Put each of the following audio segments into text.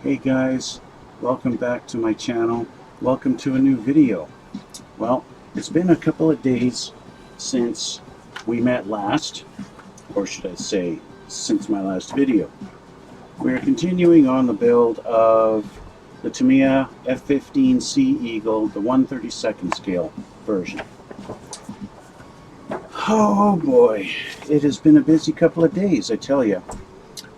Hey guys, welcome back to my channel. Welcome to a new video. Well, it's been a couple of days since we met last, or should I say, since my last video. We're continuing on the build of the Tamiya F-15C Eagle, the 1/32nd scale version. Oh boy, it has been a busy couple of days, I tell you.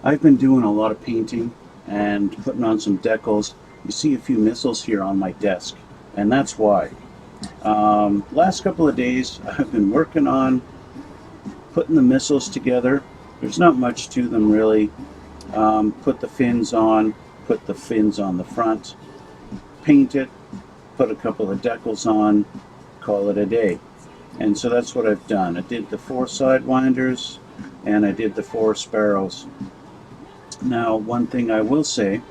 I've been doing a lot of painting and putting on some decals. You see a few missiles here on my desk, and that's why. Last couple of days I've been working on putting the missiles together. There's not much to them really. Put the fins on the front, paint it, put a couple of decals on, call it a day. And so that's what I've done. I did the 4 sidewinders and I did the 4 sparrows. Now, one thing I will say,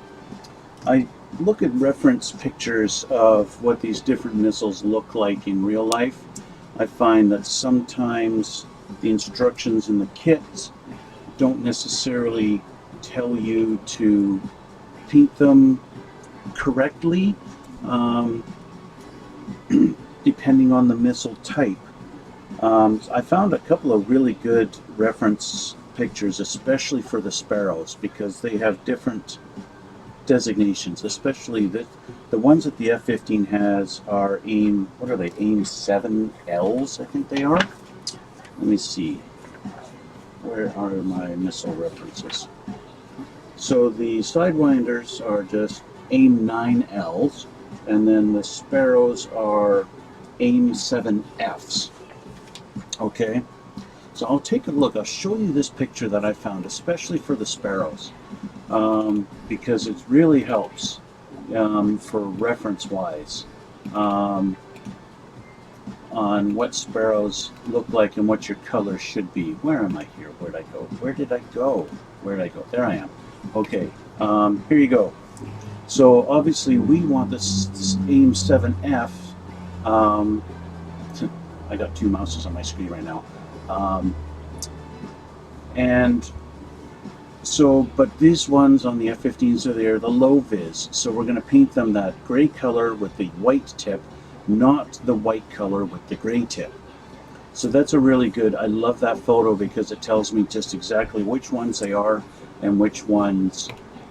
I look at reference pictures of what these different missiles look like in real life. I find that sometimes the instructions in the kits don't necessarily tell you to paint them correctly, depending on the missile type. I found a couple of really good reference pictures, especially for the sparrows, because they have different designations, especially the ones that the F-15 has are AIM, what are they, AIM 7Ls, I think they are. Let me see, where are my missile references? So the sidewinders are just AIM 9Ls, and then the sparrows are AIM 7Fs. Okay, so I'll take a look. I'll show you this picture that I found, especially for the sparrows, because it really helps for reference-wise on what sparrows look like and what your colors should be. Where am I here? Where'd I go? Where did I go? Where did I go? There I am. Okay, here you go. So obviously we want this AIM 7F. I got 2 mouses on my screen right now. And so, but these ones on the F-15s they're the low vis, so we're going to paint them that gray color with the white tip, not the white color with the gray tip. So that's a really good, I love that photo because it tells me just exactly which ones they are and which ones,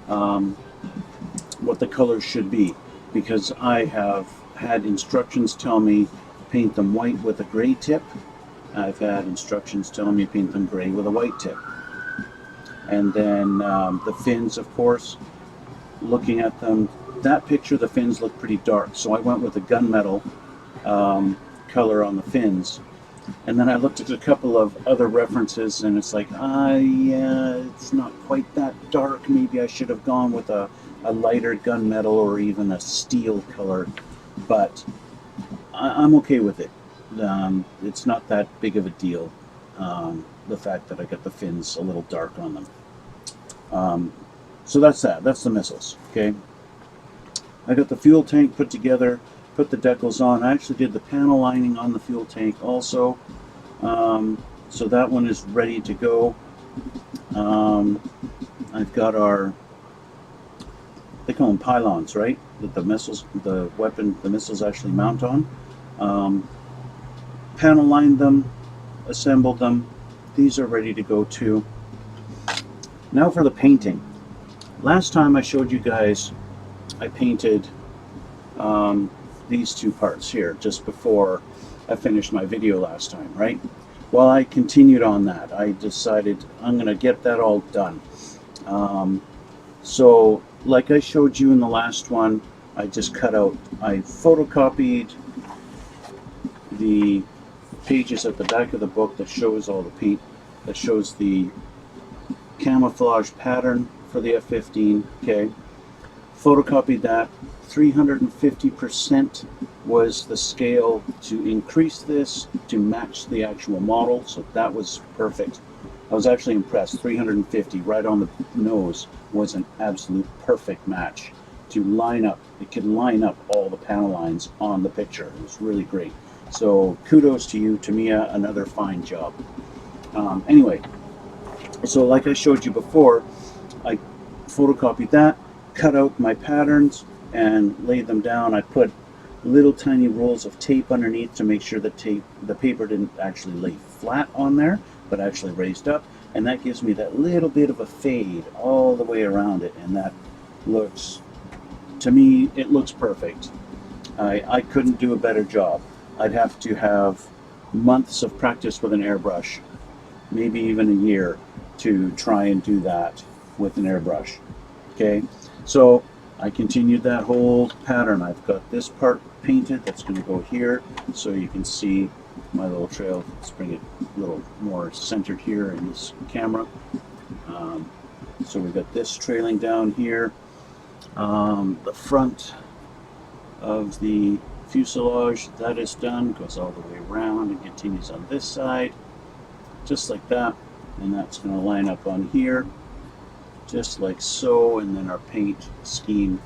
what the colors should be, because I have had instructions tell me paint them white with a gray tip. I've had instructions telling me paint them gray with a white tip. And then the fins, of course, looking at them, that picture the fins look pretty dark, so I went with a gunmetal color on the fins. And then I looked at a couple of other references and it's like, yeah, it's not quite that dark. Maybe I should have gone with a lighter gunmetal or even a steel color, but I'm okay with it. It's not that big of a deal, the fact that I got the fins a little dark on them. So that's the missiles, okay? I got the fuel tank put together, put the decals on. I actually did the panel lining on the fuel tank also, so that one is ready to go. I've got our, they call them pylons, right? That the missiles, the missiles actually mount on. Panel lined them, assembled them. These are ready to go too. Now for the painting. Last time I showed you guys, I painted these 2 parts here just before I finished my video last time, right? Well, I continued on that. I decided I'm going to get that all done. So like I showed you in the last one, I just cut out, I photocopied the pages at the back of the book that shows all the paint, that shows the camouflage pattern for the F-15, okay? Photocopied that. 350% was the scale to increase this to match the actual model, so that was perfect. I was actually impressed. 350 right on the nose was an absolute perfect match to line up. It could line up all the panel lines on the picture. It was really great. So kudos to you, Tamiya, another fine job. Anyway, so like I showed you before, I photocopied that, cut out my patterns and laid them down. I put little tiny rolls of tape underneath to make sure the paper didn't actually lay flat on there, but actually raised up, and that gives me that little bit of a fade all the way around it, and that looks, to me, it looks perfect. I couldn't do a better job. I'd have to have months of practice with an airbrush, maybe even a year, to try and do that with an airbrush. Okay, so I continued that whole pattern. I've got this part painted that's going to go here, so you can see my little trail. Let's bring it a little more centered here in this camera. So we've got this trailing down here. The front of the fuselage, that is done, goes all the way around and continues on this side, just like that, and that's going to line up on here, just like so, and then our paint scheme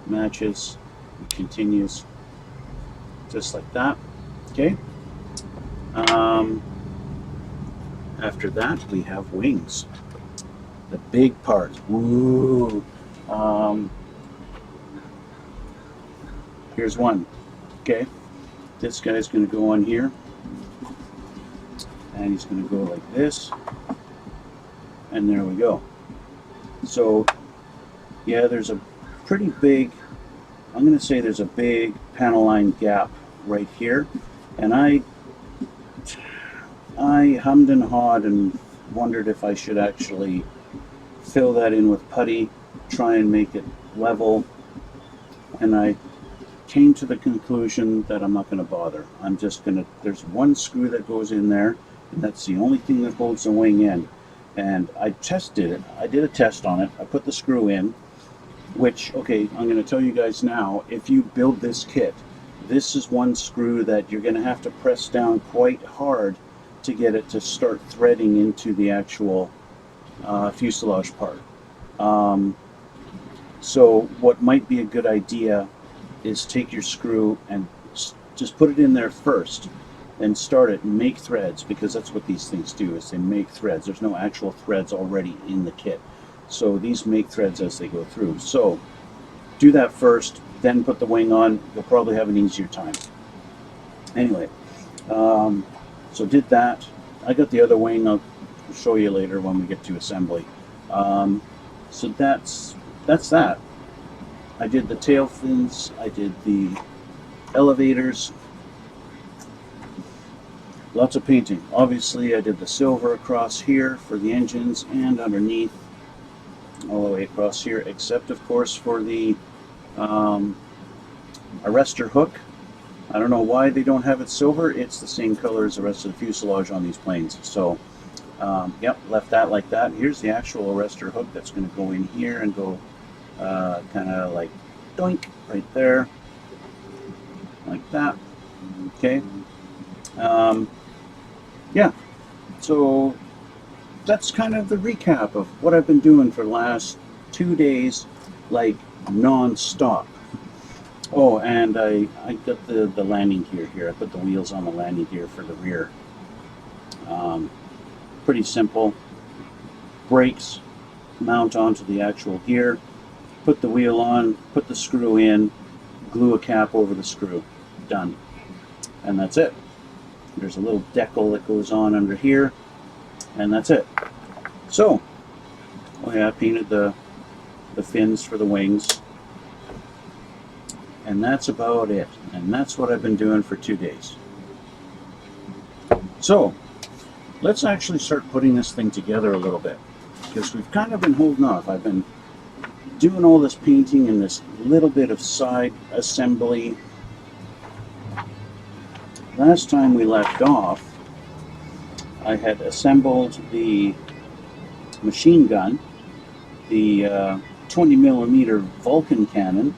matches and continues just like that. Okay. After that, we have wings, the big part. Woo! Here's one. Okay, this guy's going to go on here, and he's going to go like this, and there we go. So yeah, there's a pretty big, I'm going to say there's a big panel line gap right here, and I hummed and hawed and wondered if I should actually fill that in with putty, try and make it level, and I came to the conclusion that I'm not going to bother. I'm just going to, there's one screw that goes in there, and that's the only thing that holds the wing in. And I tested it. I did a test on it. I put the screw in, which, okay, I'm going to tell you guys now, if you build this kit, this is one screw that you're going to have to press down quite hard to get it to start threading into the actual fuselage part. So what might be a good idea is take your screw and just put it in there first and start it and make threads, because that's what these things do, is they make threads. There's no actual threads already in the kit, so these make threads as they go through. So do that first, then put the wing on. You'll probably have an easier time. Anyway, so did that. I got the other wing. I'll show you later when we get to assembly. So that's that. I did the tail fins, I did the elevators, lots of painting. Obviously I did the silver across here for the engines and underneath all the way across here, except of course for the arrestor hook. I don't know why they don't have it silver. It's the same color as the rest of the fuselage on these planes. So yep, left that like that. Here's the actual arrestor hook that's going to go in here and go kind of like doink right there, like that. Okay. Yeah, so that's kind of the recap of what I've been doing for the last 2 days, like non-stop. Oh, and I got the landing gear here. I put the wheels on the landing gear for the rear. Pretty simple. Brakes mount onto the actual gear, put the wheel on, put the screw in, glue a cap over the screw. Done. And that's it. There's a little decal that goes on under here, and that's it. So, oh yeah, I painted the fins for the wings, and that's about it. And that's what I've been doing for 2 days. So, let's actually start putting this thing together a little bit, because we've kind of been holding off. I've been doing all this painting and this little bit of side assembly. Last time we left off, I had assembled the machine gun, the 20mm Vulcan cannon.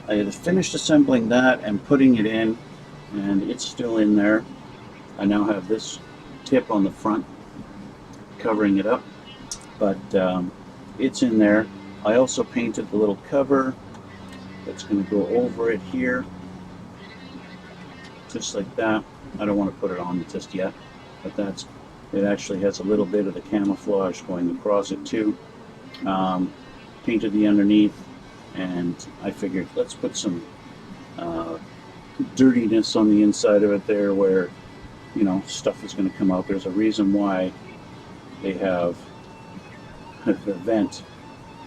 I had finished assembling that and putting it in, and it's still in there. I now have this tip on the front covering it up, but it's in there. I also painted the little cover that's going to go over it here, just like that. I don't want to put it on just yet, but it actually has a little bit of the camouflage going across it too. Painted the underneath, and I figured let's put some dirtiness on the inside of it there, where stuff is going to come out. There's a reason why they have the vent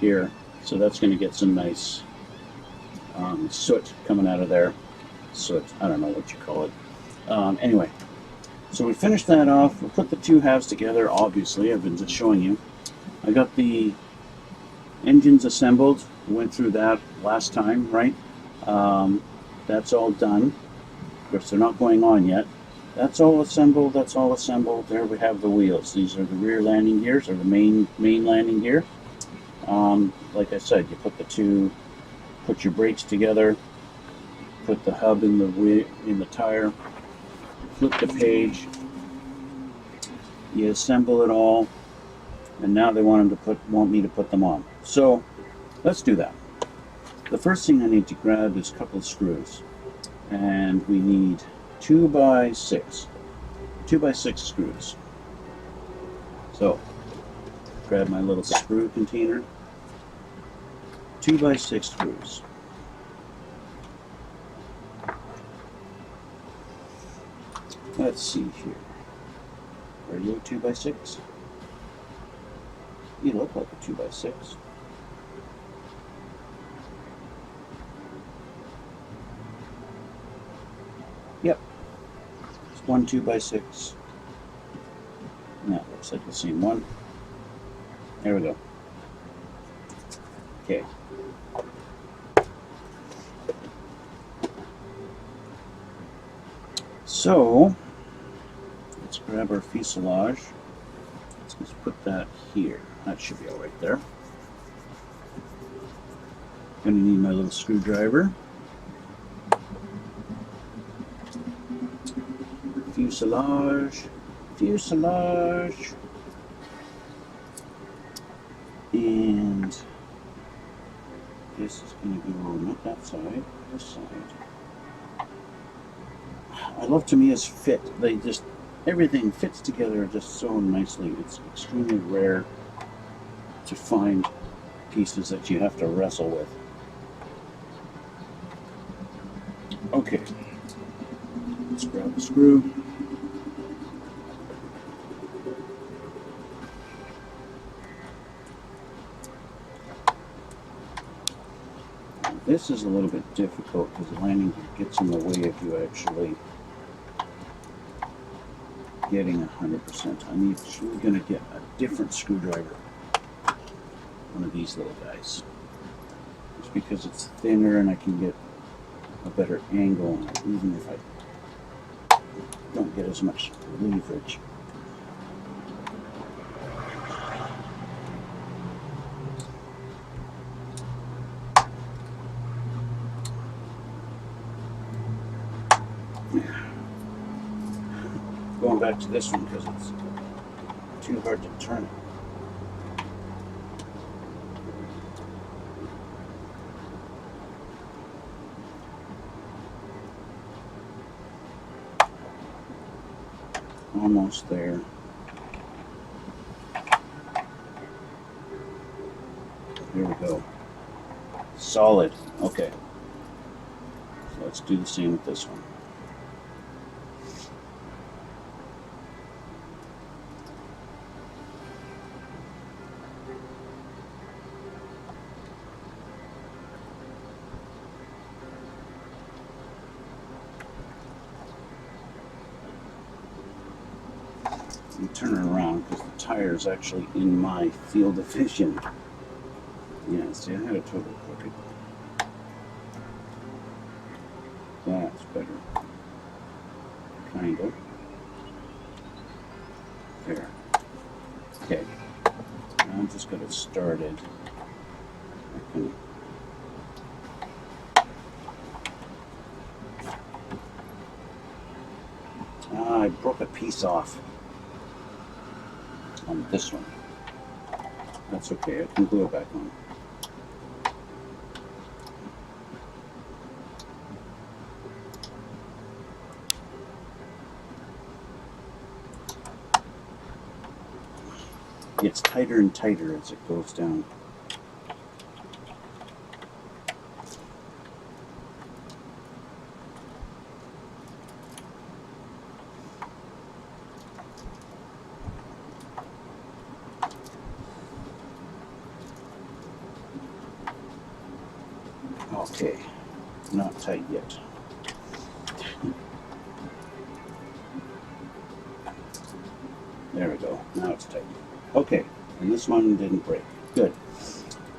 here, so that's going to get some nice soot coming out of there. Soot, I don't know what you call it. Anyway, so we finished that off. We put the two halves together. Obviously, I've been just showing you. I got the engines assembled. Went through that last time, right? That's all done. Of course, they're not going on yet. That's all assembled. That's all assembled. There we have the wheels. These are the rear landing gears, or the main landing gear. Like I said, you put your brakes together, put the hub in the tire, flip the page, you assemble it all, and now they want me to put them on. So let's do that. The first thing I need to grab is a couple of screws, and we need 2x6 screws. So grab my little screw container, 2x6 screws. Let's see here. Are you a 2x6? You look like a 2x6. Yep. It's one 2x6. That looks like the same one. There we go. Okay. So let's grab our fuselage. Let's just put that here. That should be all right there. Gonna need my little screwdriver. Fuselage. And this is going to go not that side, this side. I love Tamiya's fit. Everything fits together just so nicely. It's extremely rare to find pieces that you have to wrestle with. Okay, let's grab the screw. This is a little bit difficult because the landing gear gets in the way of you actually getting 100%. We're going to get a different screwdriver. One of these little guys. Just because it's thinner and I can get a better angle on it, even if I don't get as much leverage. Going back to this one because it's too hard to turn it. Almost there. Here we go. Solid. Okay. So let's do the same with this one. Turn it around because the tire is actually in my field of vision. Yeah, see, I had it totally crooked. That's better. Kind of. There. Okay. Now I'm just got it started. I broke a piece off on this one. That's okay, I can glue it back on. It gets tighter and tighter as it goes down. Okay, not tight yet. There we go. Now it's tight. Okay, and this one didn't break. Good.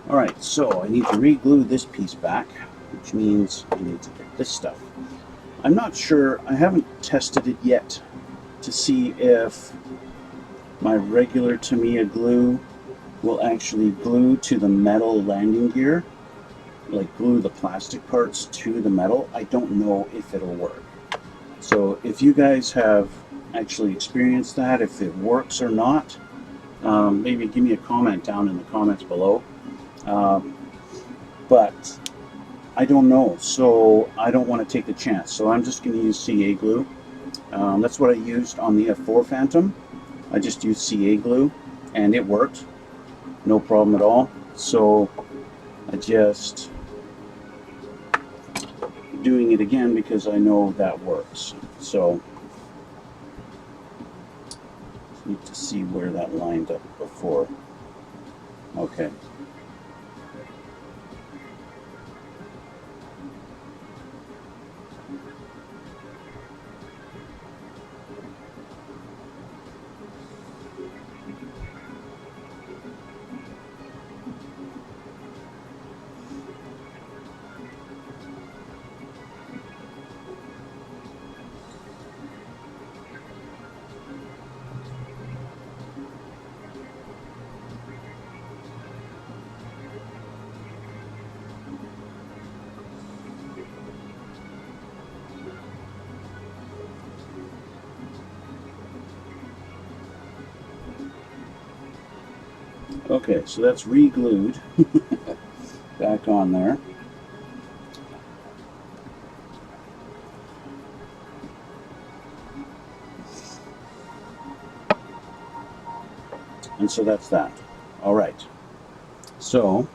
All right, so I need to re-glue this piece back, which means I need to get this stuff. I'm not sure. I haven't tested it yet to see if my regular Tamiya glue will actually glue to the metal landing gear, like glue the plastic parts to the metal. I don't know if it'll work. So if you guys have actually experienced that, if it works or not, maybe give me a comment down in the comments below. But I don't know, so I don't want to take the chance. So I'm just going to use CA glue. That's what I used on the F4 Phantom. I just used CA glue, and it worked. No problem at all. So I just doing it again because I know that works. So need to see where that lined up before. Okay. Okay, so that's re-glued back on there. And so that's that. All right. So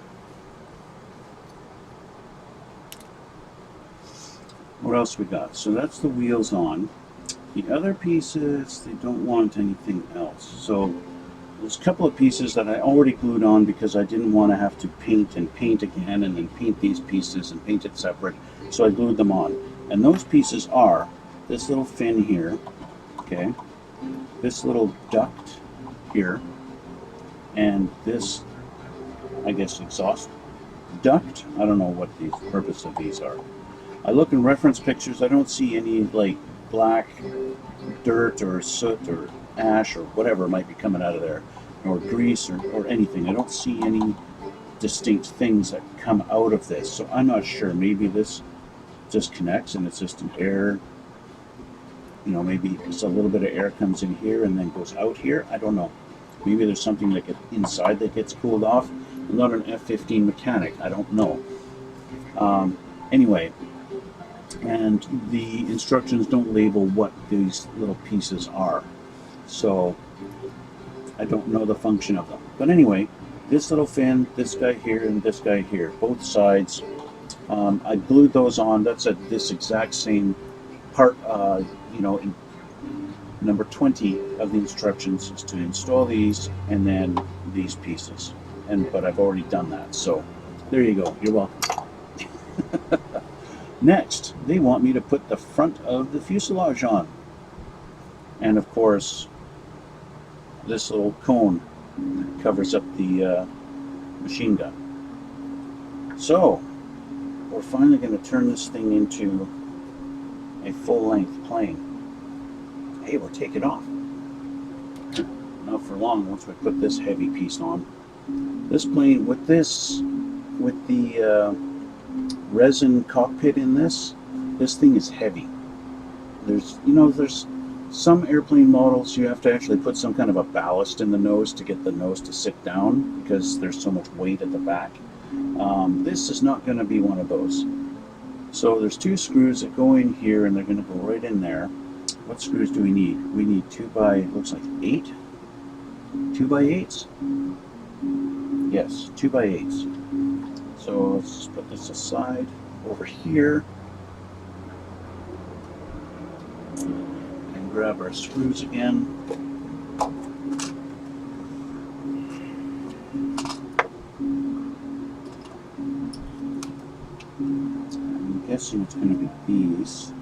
what else we got? So that's the wheels on. The other pieces, they don't want anything else. So there's a couple of pieces that I already glued on because I didn't want to have to paint and paint again and then paint these pieces and paint it separate. So I glued them on. And those pieces are this little fin here, okay, this little duct here, and this, I guess, exhaust duct. I don't know what the purpose of these are. I look in reference pictures, I don't see any like black dirt or soot or ash or whatever might be coming out of there, or grease or anything. I don't see any distinct things that come out of this, so I'm not sure. Maybe this just connects and it's just an air, you know, maybe just a little bit of air comes in here and then goes out here. I don't know. Maybe there's something like inside that gets cooled off. I'm not an F-15 mechanic. I don't know. Anyway, and the instructions don't label what these little pieces are, so I don't know the function of them. But anyway, this little fin, this guy here, and this guy here, both sides, I glued those on. That's at this exact same part, you know, in number 20 of the instructions is to install these and then these pieces. But I've already done that, so there you go. You're welcome. Next, they want me to put the front of the fuselage on. And of course, this little cone covers up the machine gun. So, we're finally going to turn this thing into a full-length plane. Hey, we're taking off. Not for long once we put this heavy piece on. This plane, with the resin cockpit in this thing is heavy. There's some airplane models you have to actually put some kind of a ballast in the nose to get the nose to sit down because there's so much weight at the back. This is not going to be one of those. So there's two screws that go in here and they're going to go right in there. What screws do we need? We need 2x, looks like 8? 2x8s? Yes, 2x8s. So let's just put this aside over here and grab our screws again. guessing it's going to be these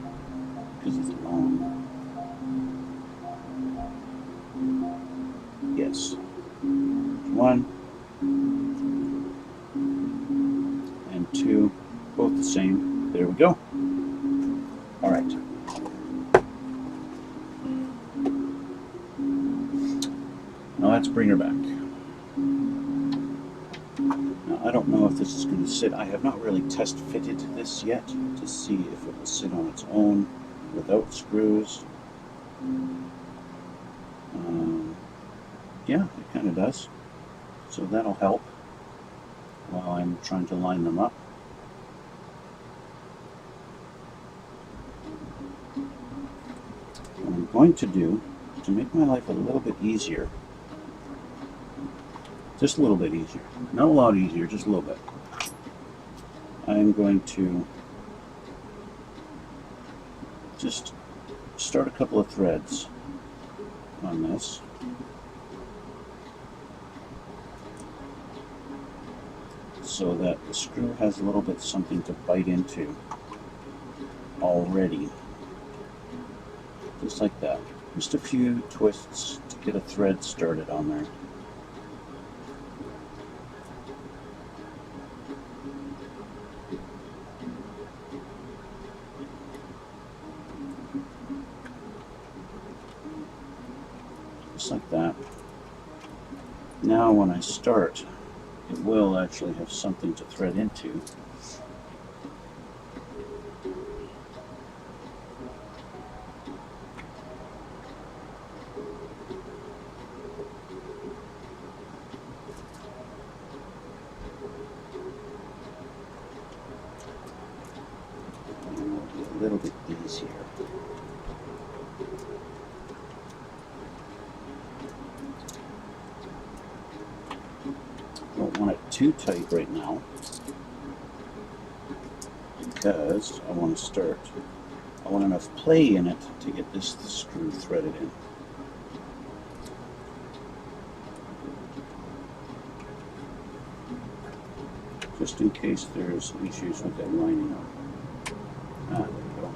because it's long. Yes. One and two, both the same. There we go. All right. Now let's bring her back. Now I don't know if this is going to sit. I have not really test fitted this yet to see if it will sit on its own without screws. Yeah, it kind of does. So that'll help while I'm trying to line them up. What I'm going to do to make my life a little bit easier, just a little bit easier, not a lot easier, just a little bit, I'm going to just start a couple of threads on this. So that the screw has a little bit something to bite into already. Just like that. Just a few twists to get a thread started on there. Just like that. Now when I start, it will actually have something to thread into. And it'll be a little bit easier. Don't want it too tight right now because I want to start. I want enough play in it to get this screw threaded in. Just in case there's issues with that lining up. Ah, there we go.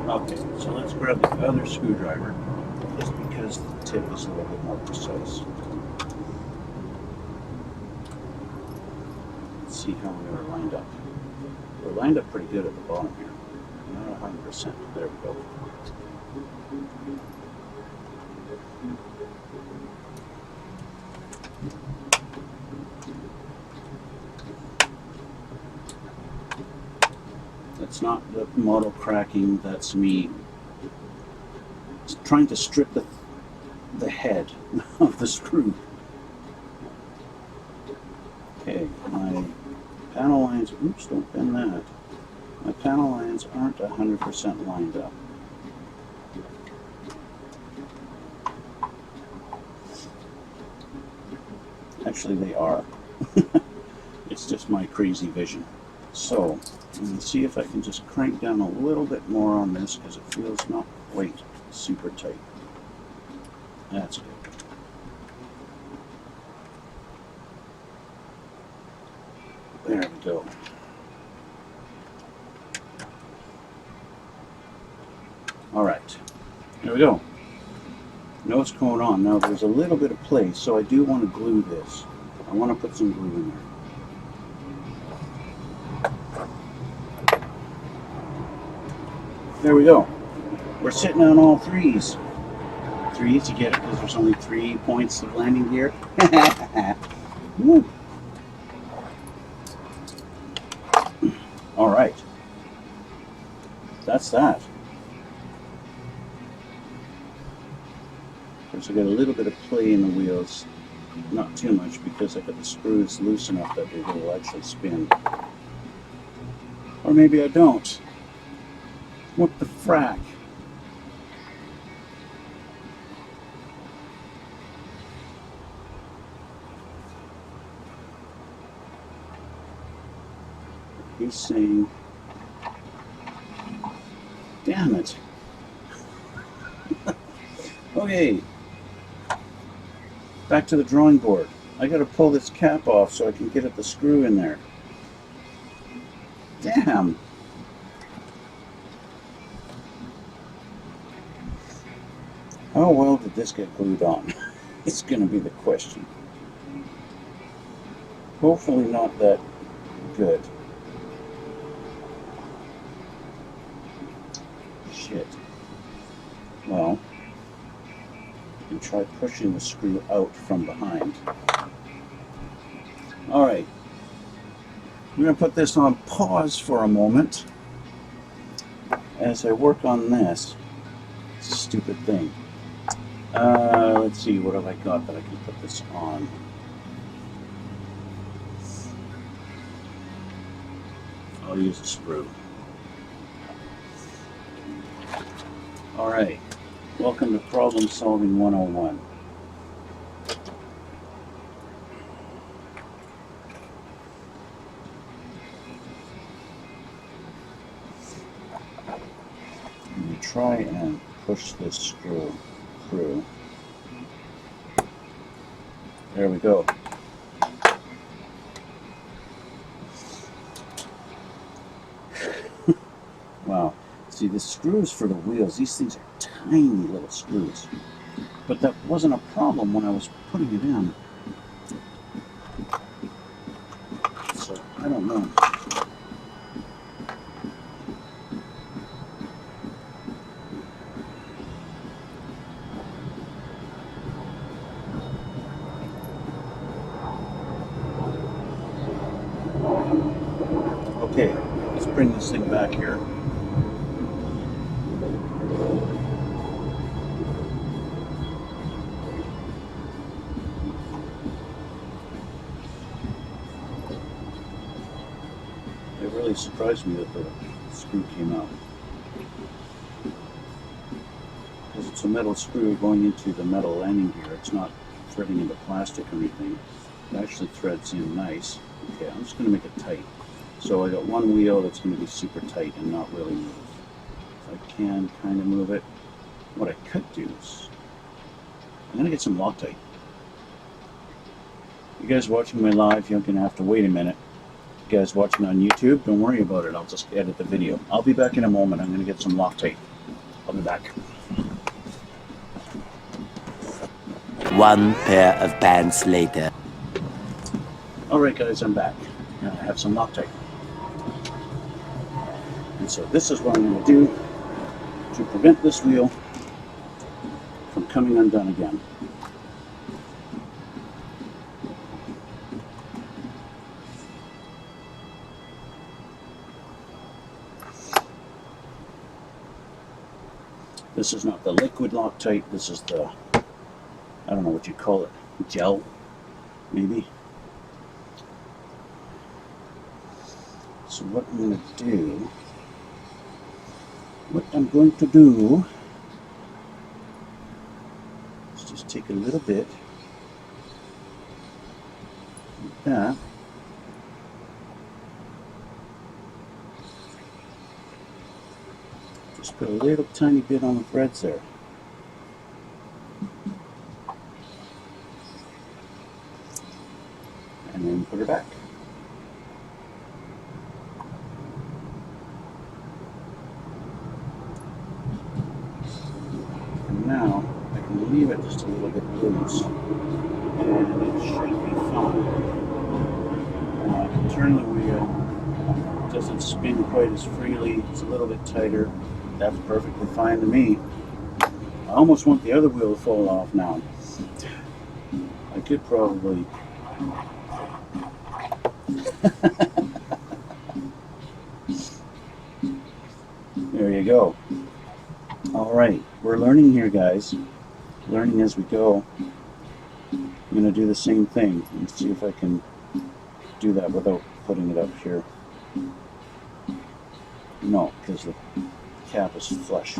Okay, so let's grab the other screwdriver, just because the tip is a little bit more precise. Let's see how we are lined up. We're lined up pretty good at the bottom here. Not 100%. There we go. That's not the model cracking, that's me trying to strip the head of the screw. Okay, my panel lines, oops, don't bend that. My panel lines aren't 100% lined up. Actually, they are. It's just my crazy vision. So, I'm going to see if I can just crank down a little bit more on this because it feels not quite super tight. That's good. There we go. Alright, there we go. Know what's going on. Now there's a little bit of play, so I do want to glue this. I want to put some glue in there. There we go. We're sitting on all threes. Threes, you get it because there's only 3 points of landing gear. Woo. All right. That's that. Of course, I got a little bit of play in the wheels. Not too much because I got the screws loose enough that they will actually spin. Or maybe I don't. What the frack? He's saying, damn it. Okay. Back to the drawing board. I gotta pull this cap off so I can get at the screw in there. Damn! How well did this get glued on? It's gonna be the question. Hopefully not that good. Shit. Well, you can try pushing the screw out from behind. Alright. I'm going to put this on pause for a moment as I work on this stupid thing. Let's see, what have I got that I can put this on? I'll use a sprue. Alright, welcome to Problem Solving 101. I'm going to try and push this screw through. There we go. Wow. See, the screws for the wheels, these things are tiny little screws. But that wasn't a problem when I was putting it in. So, I don't know. Okay, let's bring this thing back here. It really surprised me that the screw came out. Because it's a metal screw going into the metal landing gear. It's not threading into plastic or anything. It actually threads in nice. Okay, I'm just going to make it tight. So I got one wheel that's going to be super tight and not really move. If I can kind of move it. What I could do is I'm going to get some Loctite. You guys watching my live, you're going to have to wait a minute. You guys watching on YouTube, don't worry about it. I'll just edit the video. I'll be back in a moment. I'm going to get some Loctite. I'll be back. One pair of pants later. Alright guys, I'm back. Now I have some Loctite. And so this is what I'm going to do to prevent this wheel from coming undone again. This is not the liquid Loctite, this is the, I don't know what you call it, gel, maybe. So what I'm going to do is just take a little bit like that. Just put a little tiny bit on the threads there. And then put her back. And now I can leave it just a little bit loose. And it should be fine. Now I can turn the wheel. It doesn't spin quite as freely. It's a little bit tighter. That's perfectly fine to me. I almost want the other wheel to fall off now. I could probably... There you go. Alright, we're learning here, guys. Learning as we go. I'm going to do the same thing and see if I can do that without putting it up here. No, because the cap is flush.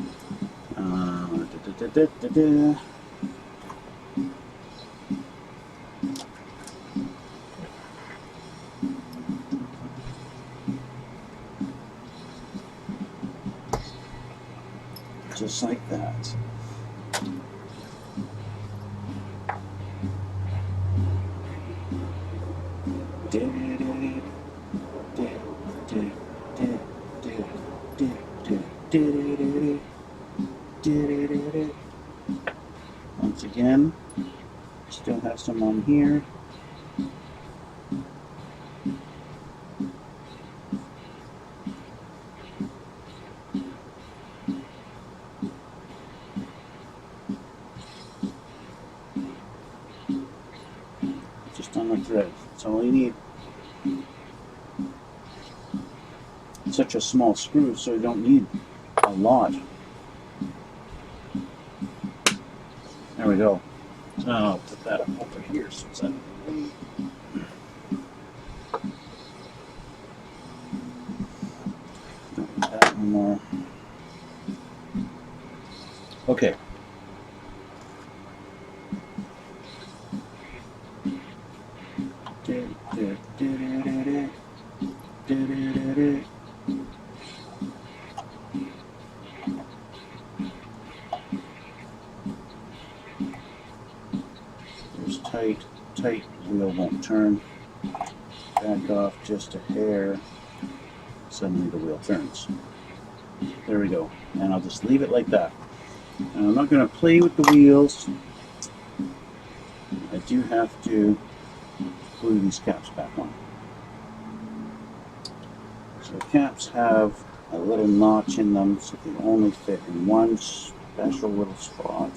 Just like that. Once again, still have some on here. Just on the thread. That's all you need. It's such a small screw, so you don't need a lot. There we go. I'll put that up over here so it's out of the way. Don't need that anymore. Okay. There's tight, wheel won't turn. Back off just a hair. Suddenly the wheel turns. There we go. And I'll just leave it like that. And I'm not going to play with the wheels. I do have to glue these caps back on. So the caps have a little notch in them, so they only fit in one special little spot.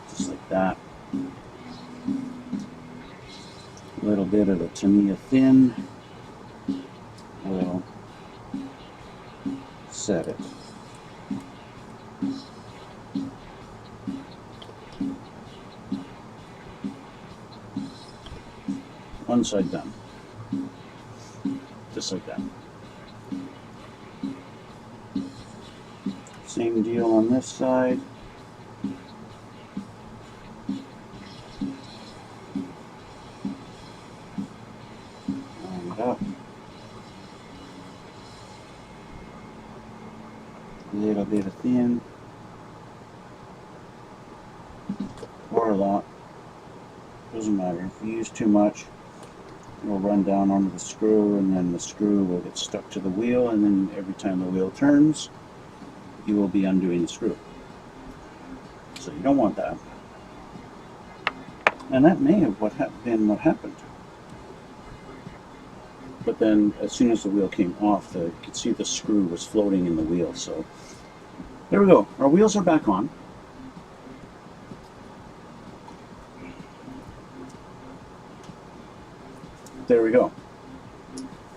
Just like that. A little bit of the Tamiya thin will set it. One side done. Just like that. Same deal on this side. Line it up. A little bit of thin. Or a lot. Doesn't matter. If you use too much, it'll run down onto the screw, and then the screw will get stuck to the wheel, and then every time the wheel turns, you will be undoing the screw. So you don't want that. And that may have been what happened. But then, as soon as the wheel came off, you could see the screw was floating in the wheel. So there we go. Our wheels are back on. There we go.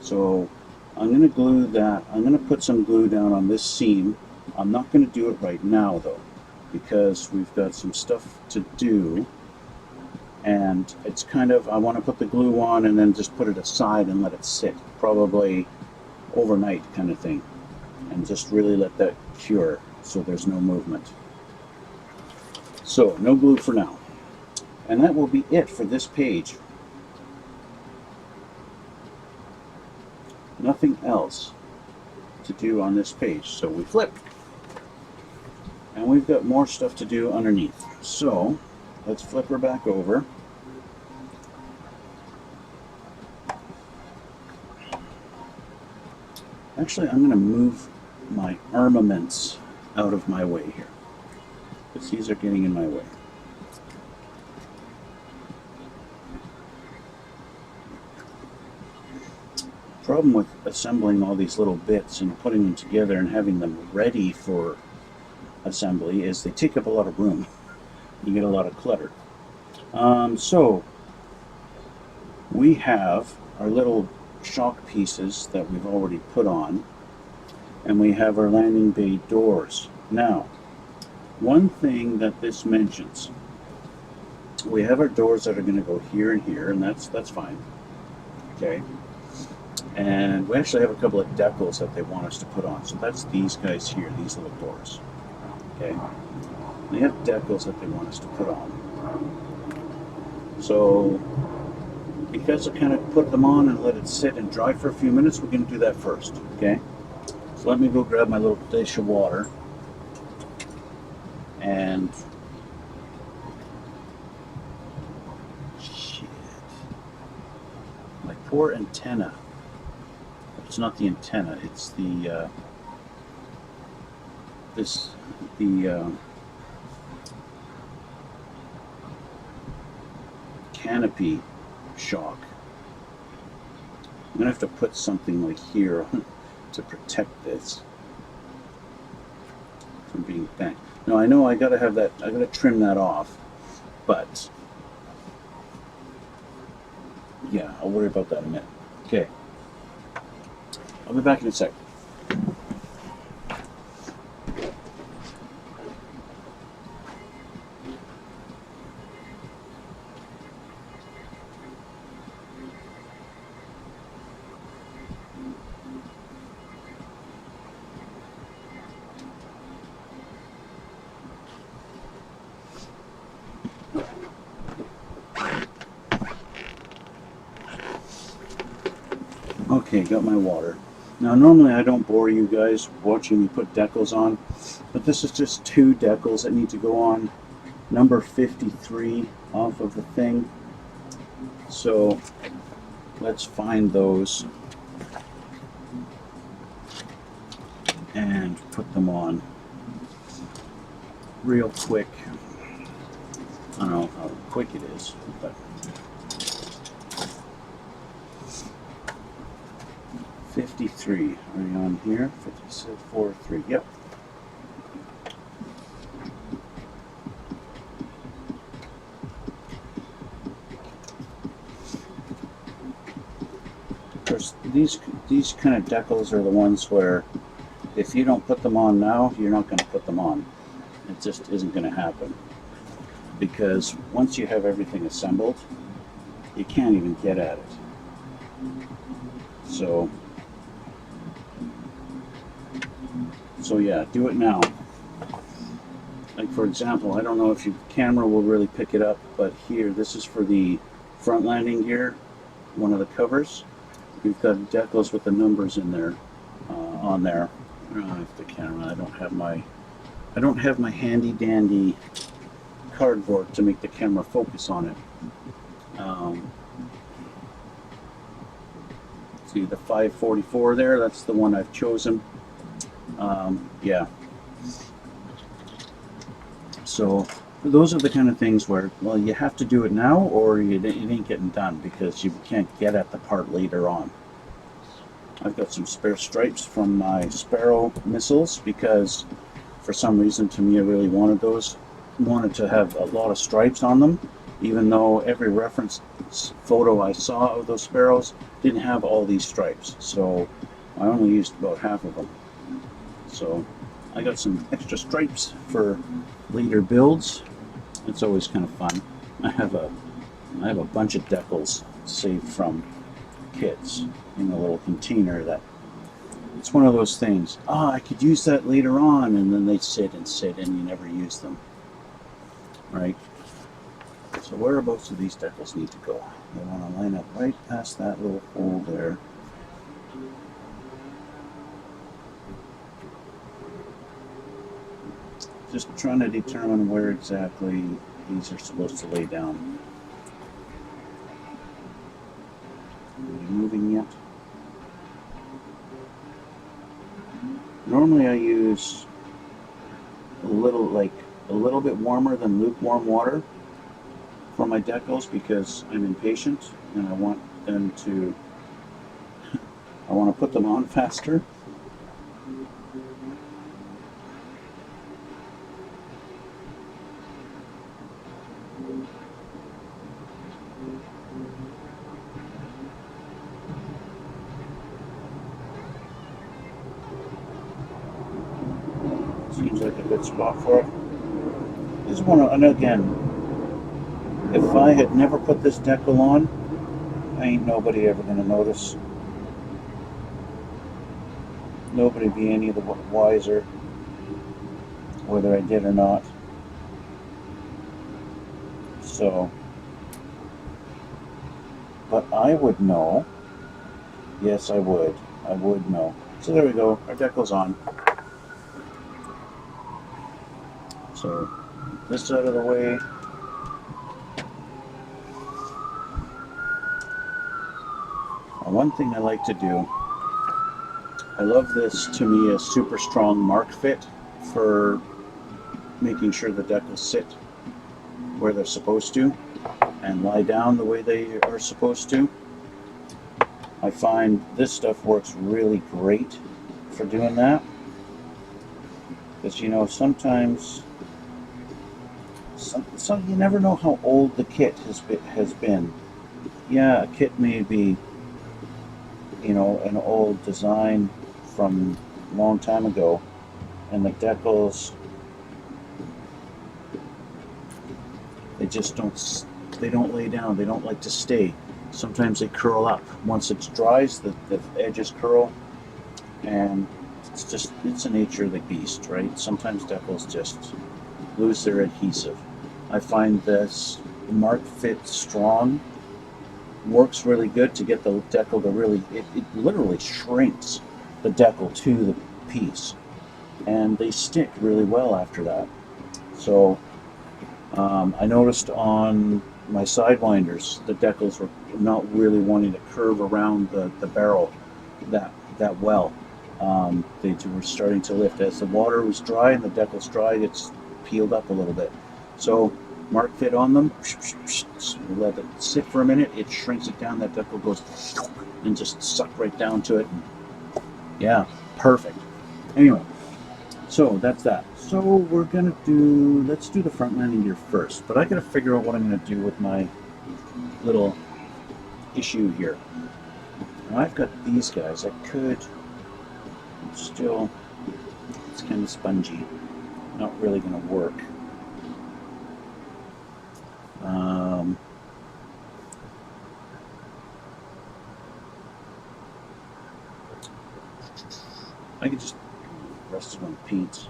So I'm going to glue that. I'm going to put some glue down on this seam. I'm not going to do it right now though, because we've got some stuff to do, and it's kind of, I want to put the glue on and then just put it aside and let it sit, probably overnight kind of thing, and just really let that cure so there's no movement. So no glue for now. And that will be it for this page. Nothing else to do on this page. So we flip. And we've got more stuff to do underneath. So let's flip her back over. Actually, I'm going to move my armaments out of my way here, because these are getting in my way. Problem with assembling all these little bits and putting them together and having them ready for assembly is they take up a lot of room. You get a lot of clutter. So we have our little shock pieces that we've already put on, and we have our landing bay doors. Now, one thing that this mentions, we have our doors that are going to go here and here, and that's fine. Okay. And we actually have a couple of decals that they want us to put on. So that's these guys here, these little doors. Okay. They have decals that they want us to put on. So because I kind of put them on and let it sit and dry for a few minutes, we're going to do that first. Okay. So let me go grab my little dish of water. And shit. My poor antenna. it's not the antenna, it's the canopy shock. I'm gonna have to put something like here on to protect this from being bent. Now I know I gotta have that, I gotta trim that off, but yeah, I'll worry about that in a minute. Okay, I'll be back in a sec. Okay, got my water. Now normally I don't bore you guys watching me put decals on, but this is just 2 decals that need to go on. Number 53 off of the thing. So let's find those and put them on real quick. I don't know how quick it is, but 53. Are you on here? 5643. Yep. Of course, these kind of decals are the ones where if you don't put them on now, you're not going to put them on. It just isn't going to happen. Because once you have everything assembled, you can't even get at it. So yeah, do it now. Like for example, I don't know if your camera will really pick it up, but here, this is for the front landing gear, one of the covers. We've got decals with the numbers in there, on there. I don't know if the camera, I don't have my handy dandy cardboard to make the camera focus on it. See the 544 there, that's the one I've chosen. Yeah. So those are the kind of things where, well, you have to do it now or it ain't getting done because you can't get at the part later on. I've got some spare stripes from my Sparrow missiles because for some reason Tamiya really wanted to have a lot of stripes on them, even though every reference photo I saw of those Sparrows didn't have all these stripes. So I only used about half of them. So I got some extra stripes for later builds. It's always kind of fun. I have a bunch of decals saved from kits in a little container that it's one of those things. I could use that later on, and then they sit and you never use them. Right? So whereabouts do these decals need to go? They want to line up right past that little hole there. Just trying to determine where exactly these are supposed to lay down. Are we moving yet? Normally I use a little bit warmer than lukewarm water for my decals because I'm impatient and I want them to I want to put them on faster. Seems like a good spot for it. This one, and again, if I had never put this decal on, ain't nobody ever gonna notice. Nobody be any the wiser whether I did or not. So, but I would know. Yes, I would. I would know. So there we go. Our decal's on. So this out of the way. One thing I like to do I love this Tamiya super strong mark fit for making sure the decals sit where they're supposed to and lie down the way they are supposed to. I find this stuff works really great for doing that, because you know, sometimes so you never know how old the kit has been. Yeah, a kit may be, you know, an old design from a long time ago, and the decals, they just don't lay down. They don't like to stay. Sometimes they curl up. Once it dries, the edges curl, and it's the nature of the beast, right? Sometimes decals just lose their adhesive. I find this Mark Fit Strong works really good to get the decal to really, it literally shrinks the decal to the piece, and they stick really well after that. So I noticed on my sidewinders, the decals were not really wanting to curve around the barrel that well. They were starting to lift. As the water was dry and the decals dried, it's peeled up a little bit. So Mark Fit on them, let it sit for a minute, it shrinks it down, that decal goes and just suck right down to it. Yeah, perfect. Anyway, so that's that. So we're gonna let's do the front landing gear first, but I gotta figure out what I'm gonna do with my little issue here. Now I've got these guys. I could still, it's kind of spongy, not really gonna work. I could just rest it on paint.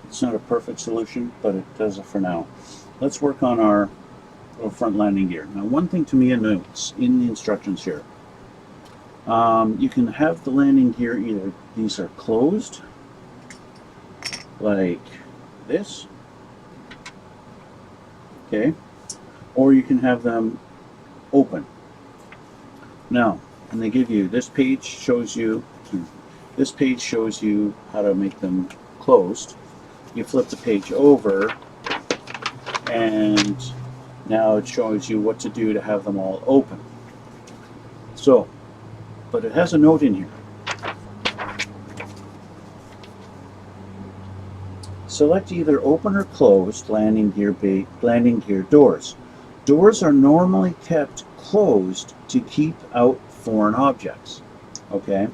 It's not a perfect solution, but it does it for now. Let's work on our front landing gear. Now, one thing Tamiya notes in the instructions here, you can have the landing gear, either these are closed, like this, okay, or you can have them open. Now, and they give you, this page shows you how to make them closed. You flip the page over, and now it shows you what to do to have them all open. So, but it has a note in here. Select either open or closed landing gear doors. Doors are normally kept closed to keep out foreign objects. Okay?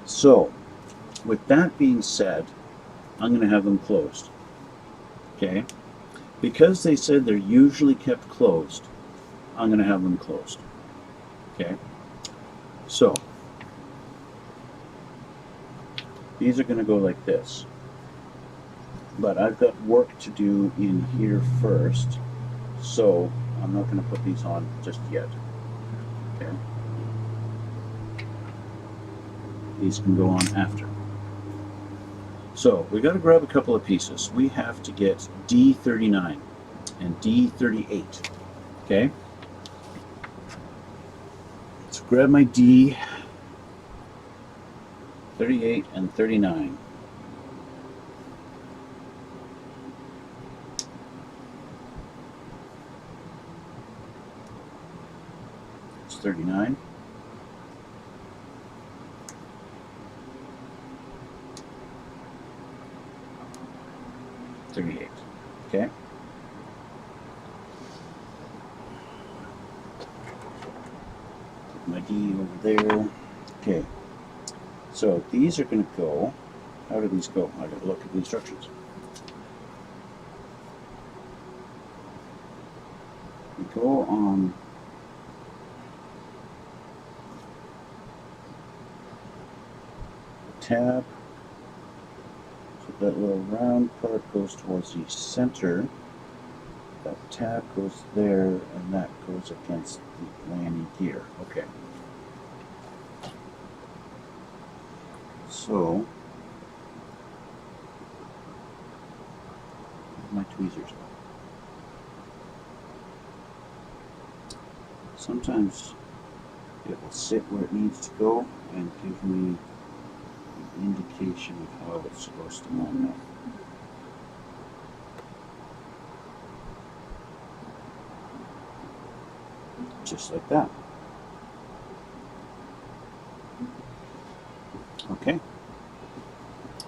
So, with that being said, I'm going to have them closed. Okay? Because they said they're usually kept closed, I'm going to have them closed. Okay? So, these are going to go like this. But I've got work to do in here first, so I'm not going to put these on just yet. Okay? These can go on after. So we got to grab a couple of pieces. We have to get D39 and D38. Okay? So grab my D38 and 39. It's 39. Okay. Put my D over there. Okay. So these are going to go. How do these go? I got to look at the instructions. We go on the tab. That little round part goes towards the center. That tab goes there, and that goes against the landing gear. Okay. So, my tweezers. Sometimes it will sit where it needs to go and give me an indication of how it's supposed to line up. Just like that. Okay.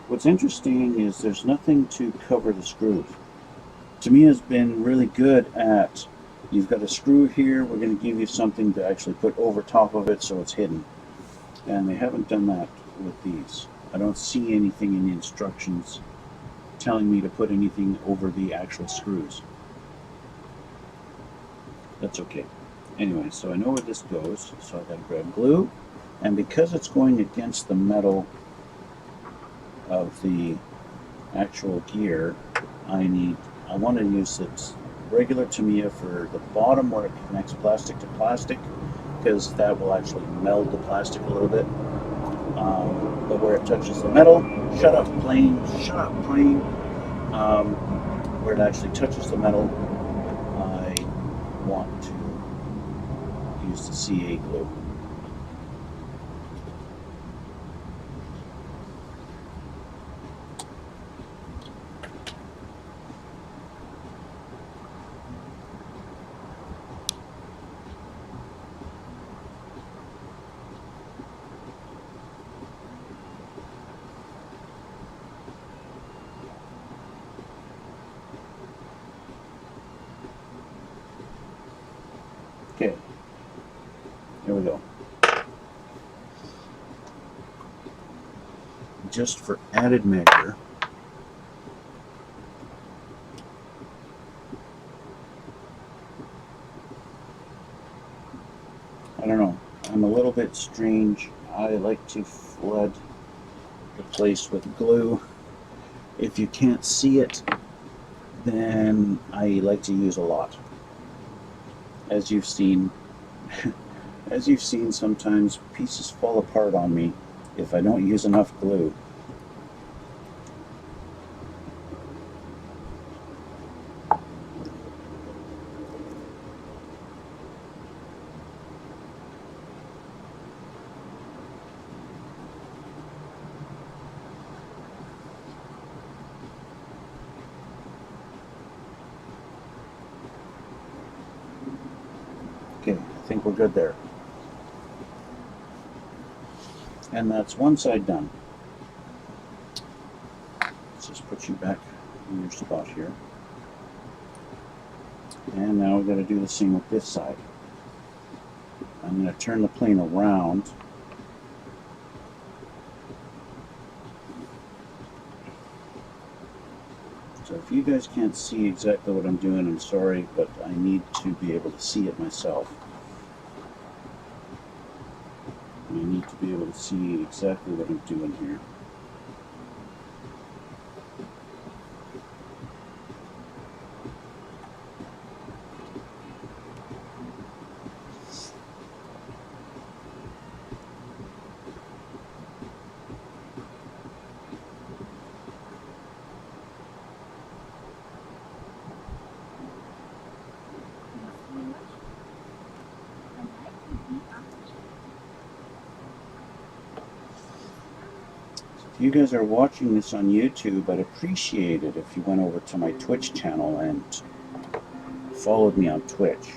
What's interesting is there's nothing to cover the screws. Tamiya has been really good at, you've got a screw here, we're going to give you something to actually put over top of it so it's hidden. And they haven't done that with these. I don't see anything in the instructions telling me to put anything over the actual screws. That's okay. Anyway, so I know where this goes, so I gotta grab glue, and because it's going against the metal of the actual gear, I want to use it regular Tamiya for the bottom where it connects plastic to plastic, because that will actually meld the plastic a little bit. But where it touches the metal, shut up plane, where it actually touches the metal, I want to use the CA glue. Okay, here we go. Just for added measure, I don't know, I'm a little bit strange. I like to flood the place with glue. If you can't see it, then I like to use a lot. As you've seen, sometimes pieces fall apart on me if I don't use enough glue. Okay, I think we're good there. And that's one side done. Let's just put you back in your spot here. And now we're going to do the same with this side. I'm going to turn the plane around. So if you guys can't see exactly what I'm doing, I'm sorry, but I need to be able to see it myself. I need to be able to see exactly what I'm doing here. If you guys are watching this on YouTube, I'd appreciate it if you went over to my Twitch channel and followed me on Twitch.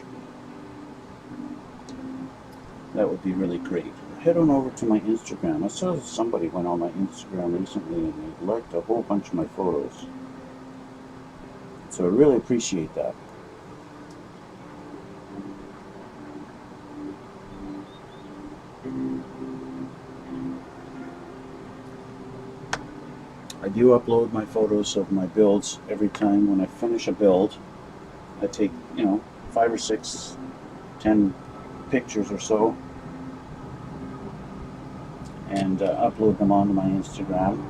That would be really great. Head on over to my Instagram. I saw somebody went on my Instagram recently and they liked a whole bunch of my photos. So I really appreciate that. I do upload my photos of my builds every time. When I finish a build, I take, 5 or 6, 10 pictures or so and upload them onto my Instagram.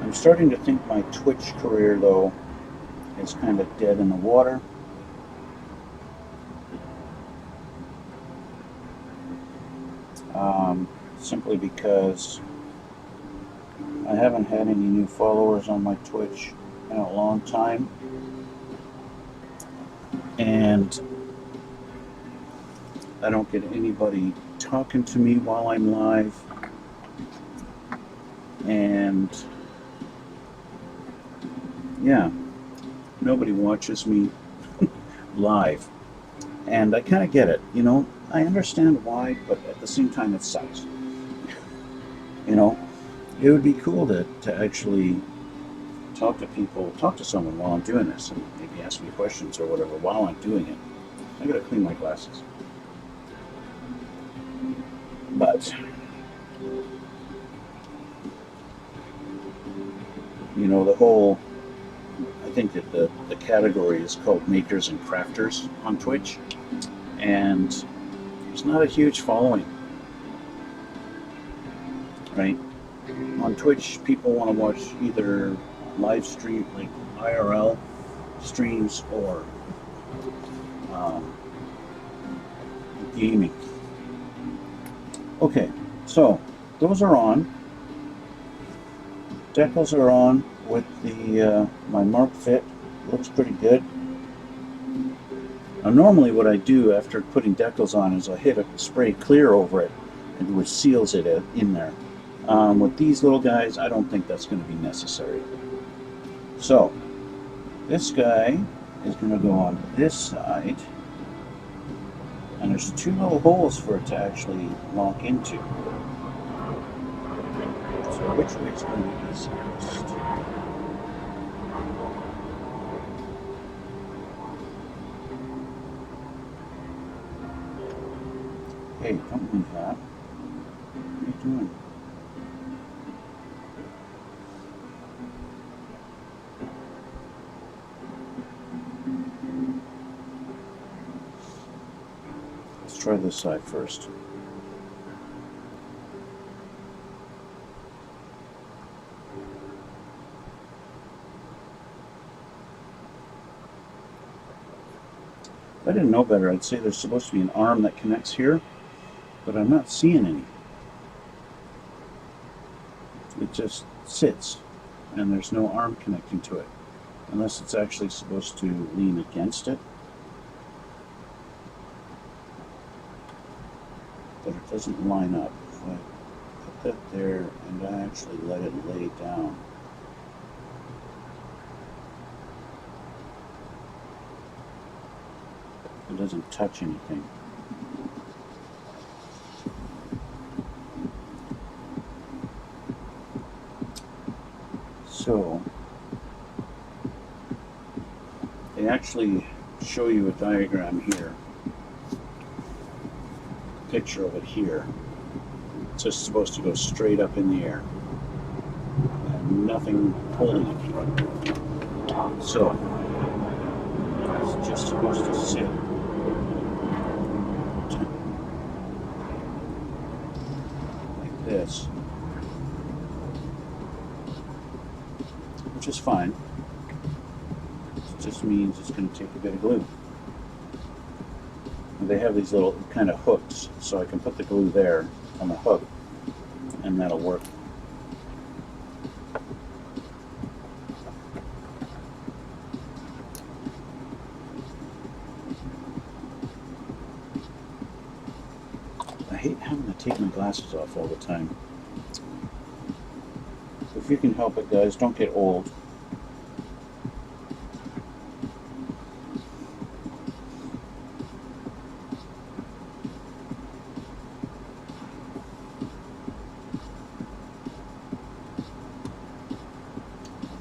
I'm starting to think my Twitch career, though, is kind of dead in the water. simply because I haven't had any new followers on my Twitch in a long time, and I don't get anybody talking to me while I'm live, and yeah, nobody watches me live, and I kind of get it, you know. I understand why, but at the same time it sucks. You know, it would be cool to actually talk to people, talk to someone while I'm doing this, and maybe ask me questions or whatever while I'm doing it. I gotta clean my glasses. But, you know, I think that the category is called makers and crafters on Twitch, and there's not a huge following, right? On Twitch, people want to watch either live stream, like IRL streams, or gaming. Okay, so those are on. Decals are on with the my Mark fit. Looks pretty good. Now, normally what I do after putting decals on is I hit a spray clear over it, and which seals it in there. With these little guys, I don't think that's going to be necessary. So this guy is going to go on this side, and there's two little holes for it to actually lock into. So which way is going to be easiest? Hey, don't move that. What are you doing? Let's try this side first. If I didn't know better, I'd say there's supposed to be an arm that connects here, but I'm not seeing any. It just sits, and there's no arm connecting to it, unless it's actually supposed to lean against it. But it doesn't line up. If I put that there and I actually let it lay down, it doesn't touch anything. So they actually show you a diagram here, a picture of it here. It's just supposed to go straight up in the air and nothing holding it. So it's just supposed to sit like this, which is fine. It just means it's going to take a bit of glue. And they have these little kind of hooks, so I can put the glue there on the hook, and that'll work. I hate having to take my glasses off all the time. If you can help it, guys, don't get old.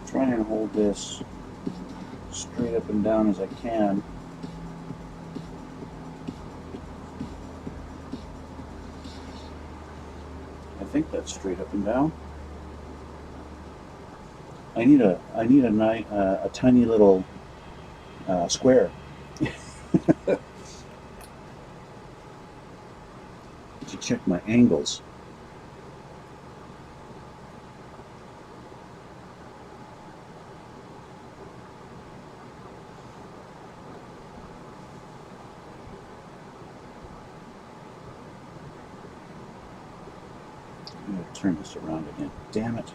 Try and hold this straight up and down as I can. I think that's straight up and down. I need a tiny little square to check my angles. I'm going to turn this around again. Damn it.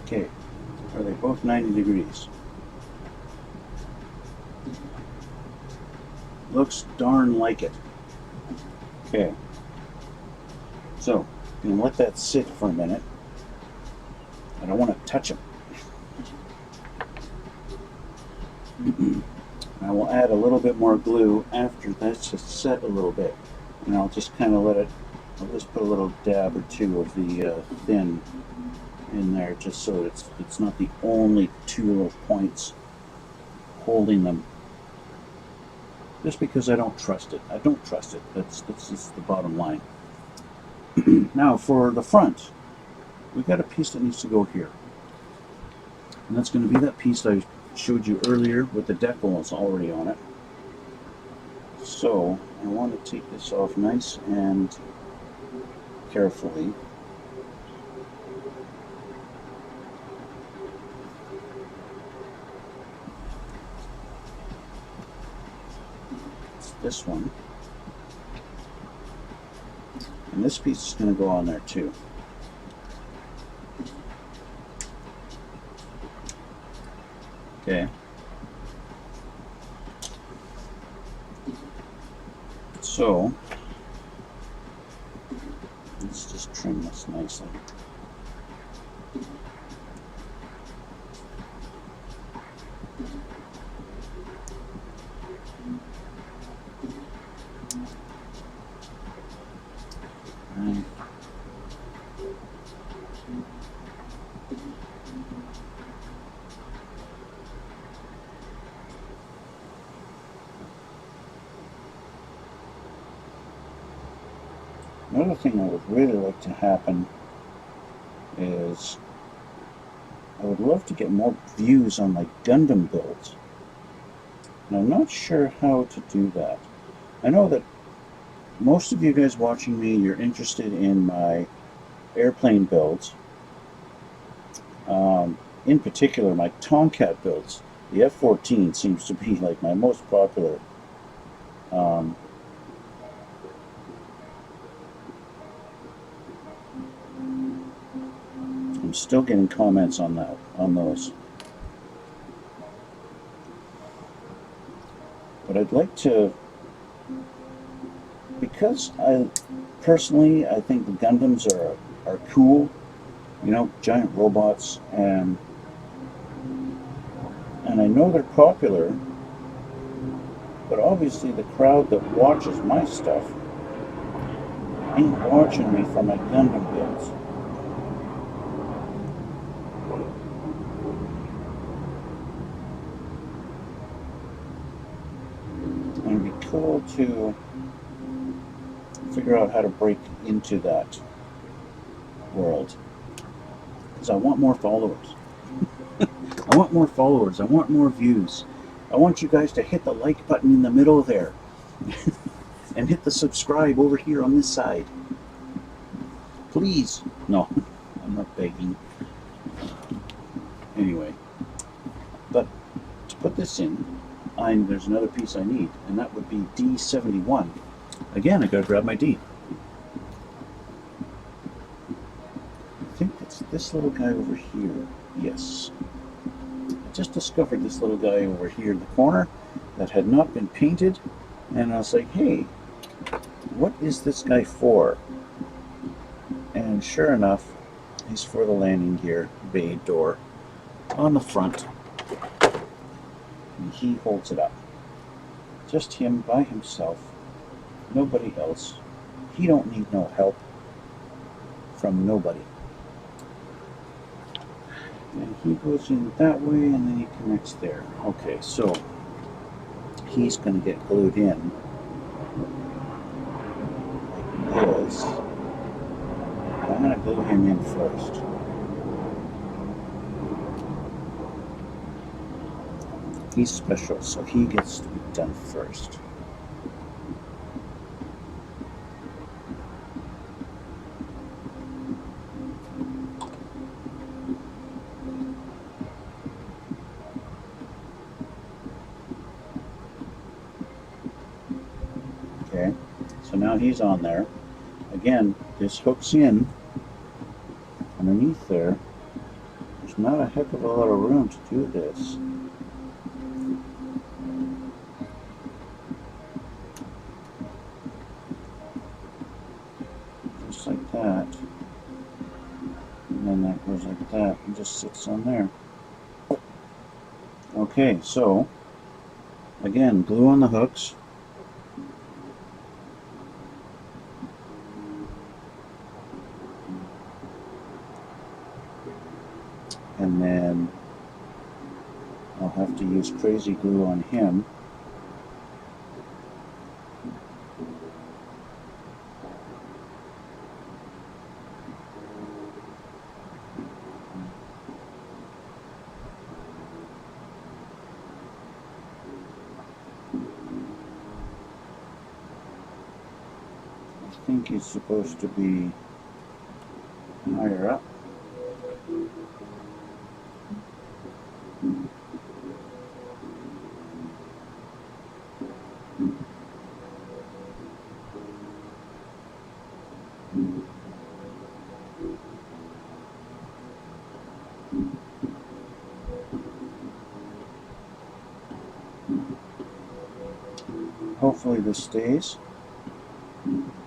Okay, are they both 90 degrees? Looks darn like it. Okay, so I'm going to let that sit for a minute. I don't want to touch them. I will add a little bit more glue after that's just set a little bit, and I'll just kind of let it, I'll just put a little dab or two of the thin in there, just so it's not the only two little points holding them. Just because I don't trust it. I don't trust it. That's just the bottom line. Now for the front, we've got a piece that needs to go here. And that's going to be that piece I showed you earlier with the decals already on it. So I want to take this off nice and carefully. It's this one. And this piece is going to go on there too. Okay. So let's just trim this nicely. Right. Another thing I would really like to happen is I would love to get more views on my Gundam builds. And I'm not sure how to do that. I know that most of you guys watching me, you're interested in my airplane builds. In particular, my Tomcat builds. The F-14 seems to be like my most popular. I'm still getting comments on that, on those. But I'd like to, because I personally, I think the Gundams are cool, you know, giant robots, and I know they're popular, but obviously the crowd that watches my stuff ain't watching me for my Gundam builds. And it'd be cool to figure out how to break into that world, because I want more followers. I want more followers. I want more views. I want you guys to hit the like button in the middle there and hit the subscribe over here on this side. Please. No, I'm not begging. Anyway, but to put this in, there's another piece I need, and that would be D71. Again, I gotta grab my D. I think it's this little guy over here. Yes. I just discovered this little guy over here in the corner that had not been painted, and I was like, hey, what is this guy for? And sure enough, he's for the landing gear bay door on the front. And he holds it up. Just him by himself. Nobody else. He don't need no help from nobody. And he goes in that way, and then he connects there. Okay, so he's going to get glued in like this. him in first. He's special, so he gets to be done first. Okay, so now he's on there. Again, this hooks in underneath there. There's not a heck of a lot of room to do this. Just like that. And then that goes like that and just sits on there. Okay, so again, glue on the hooks. And then I'll have to use crazy glue on him. I think he's supposed to be higher up. Hopefully this stays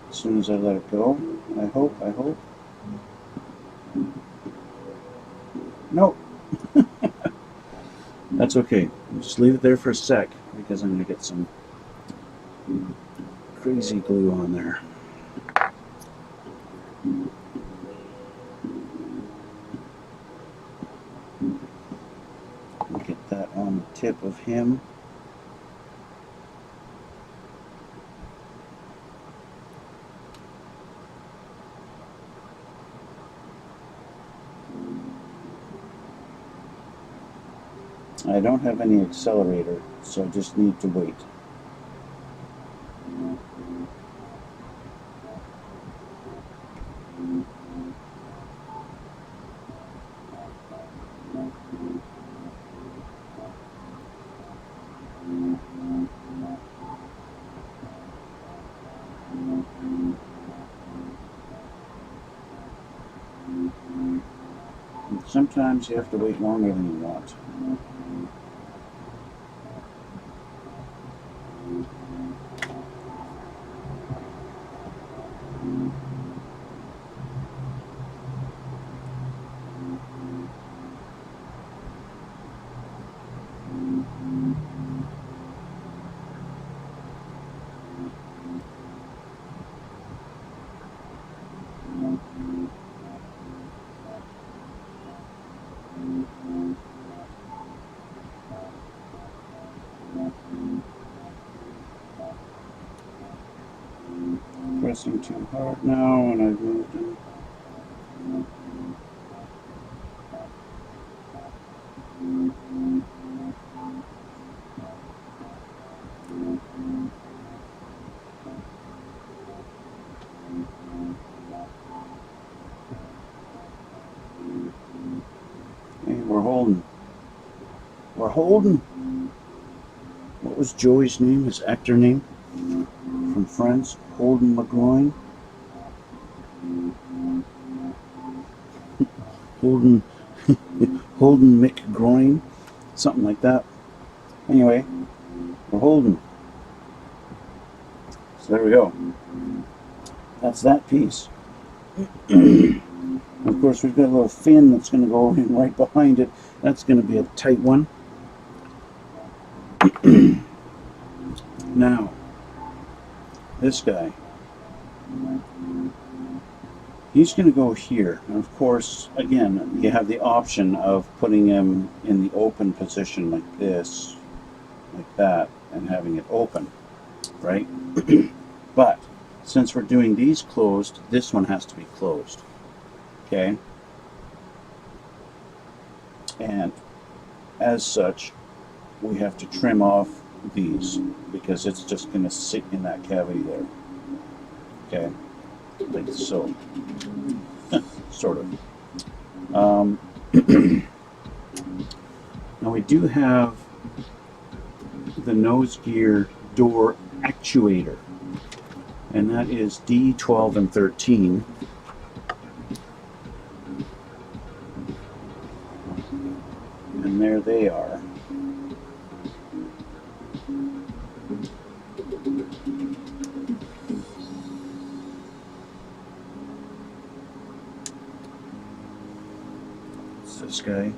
as soon as I let it go. I hope. Nope. That's okay. Just leave it there for a sec because I'm going to get some crazy glue on there. Get that on the tip of him. I don't have any accelerator, so I just need to wait. And sometimes you have to wait longer than you want. Pressing too hard now, and I've moved him. Hey, we're holding. We're holding. What was Joey's name? His actor name from Friends? Holden McGroin. Holden McGroin. Something like that. Anyway, we're holding. So there we go. That's that piece. Of course, we've got a little fin that's going to go in right behind it. That's going to be a tight one. Now, this guy, he's going to go here. And of course, again, you have the option of putting him in the open position like this, like that, and having it open, right? But since we're doing these closed, this one has to be closed. Okay, and as such, we have to trim off these because it's just going to sit in that cavity there. Okay, like so, sort of. Now we do have the nose gear door actuator, and that is D12 and 13. And there they are. It's this guy.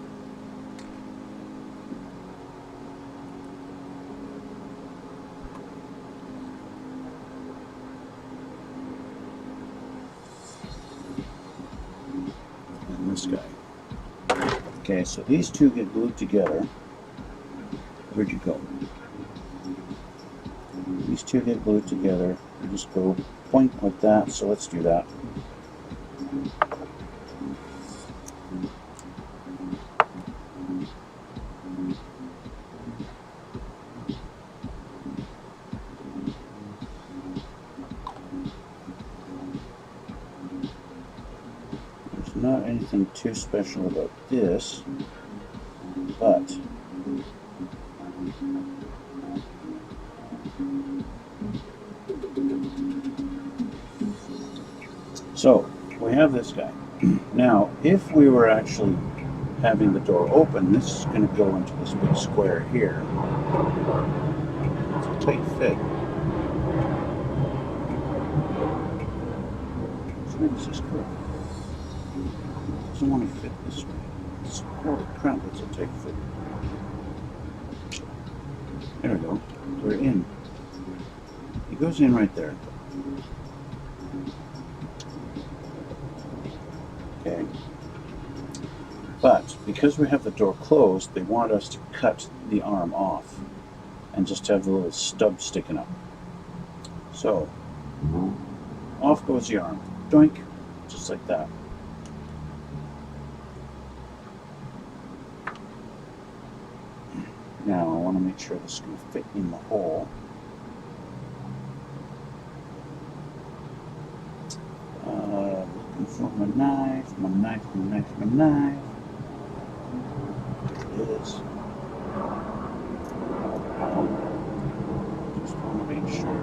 And this guy. Okay, so these two get glued together. Where'd you go? These two get glued together. You just go point like that, so let's do that. There's not anything too special about this, but so we have this guy. Now, if we were actually having the door open, this is going to go into this big square here. It's a tight fit. So this is cool. It doesn't want to fit this way. It's, holy crap, it's a tight fit. There we go. We're in. It goes in right there. Okay. But because we have the door closed, they want us to cut the arm off and just have the little stub sticking up. So off goes the arm. Doink. Just like that. Now I want to make sure this is going to fit in the hole. Looking for my knife, my knife, my knife, my knife. There it is. Just want to make sure.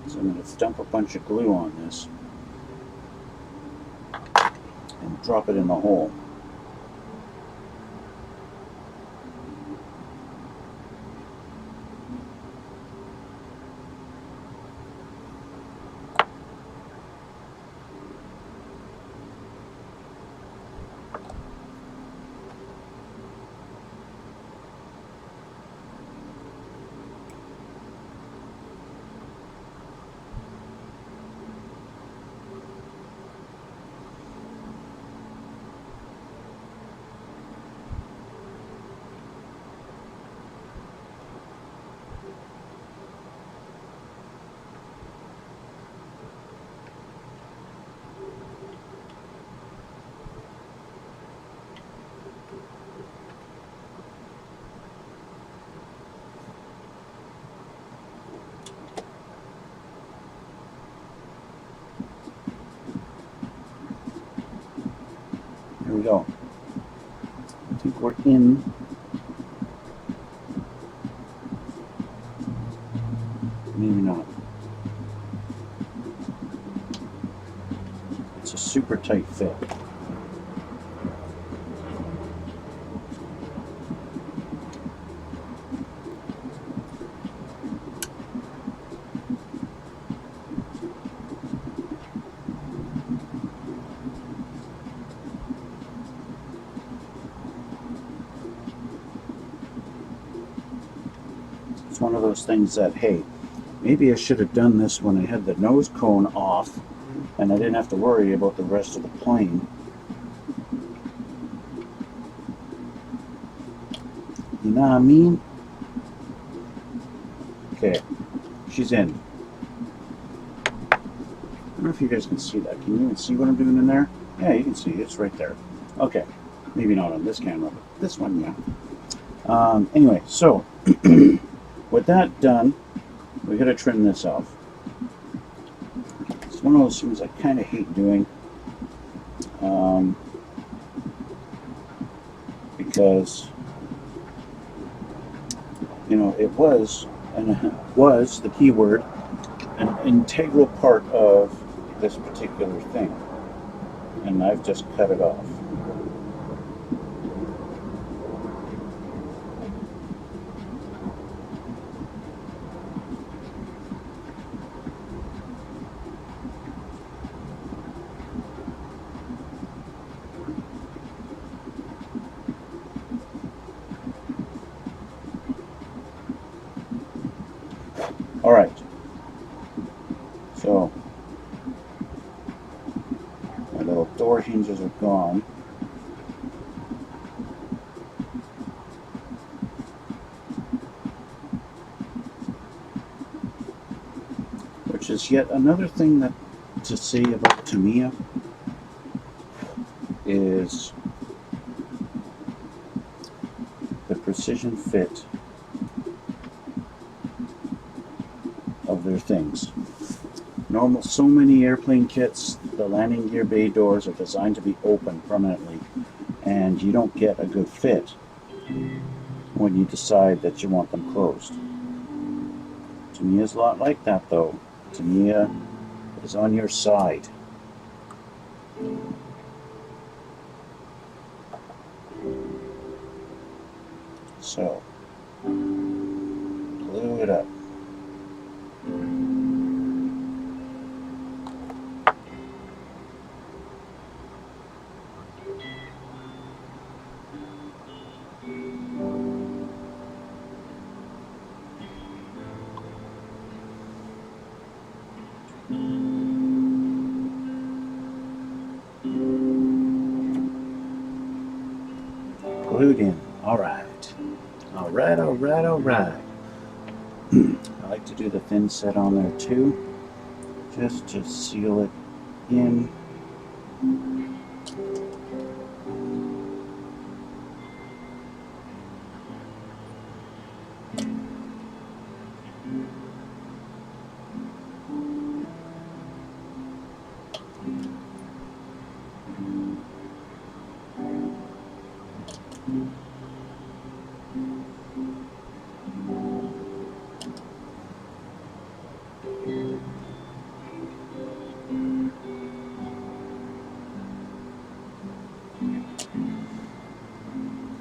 So I'm going to dump a bunch of glue on this and drop it in the hole. Here we go. I think we're in. Maybe not. It's a super tight fit. It's one of those things that, hey, maybe I should have done this when I had the nose cone off and I didn't have to worry about the rest of the plane. know what I mean? Okay, she's in. I don't know if you guys can see that. Can you even see what I'm doing in there? Yeah, you can see it. It's right there. Okay, maybe not on this camera, but this one, yeah. Anyway, so with that done, we gotta trim this off. It's one of those things I kind of hate doing, because you know it was, and was the key word, an integral part of this particular thing, and I've just cut it off. All right, so my little door hinges are gone. Which is yet another thing that to say about Tamiya is the precision fit of their things. Normal, so many airplane kits, the landing gear bay doors are designed to be open permanently, and you don't get a good fit when you decide that you want them closed. Tamiya's a lot like that though. Tamiya is on your side. So, glue it up. Glued in. Alright. Alright, alright, alright. I like to do the thin set on there too, just to seal it in.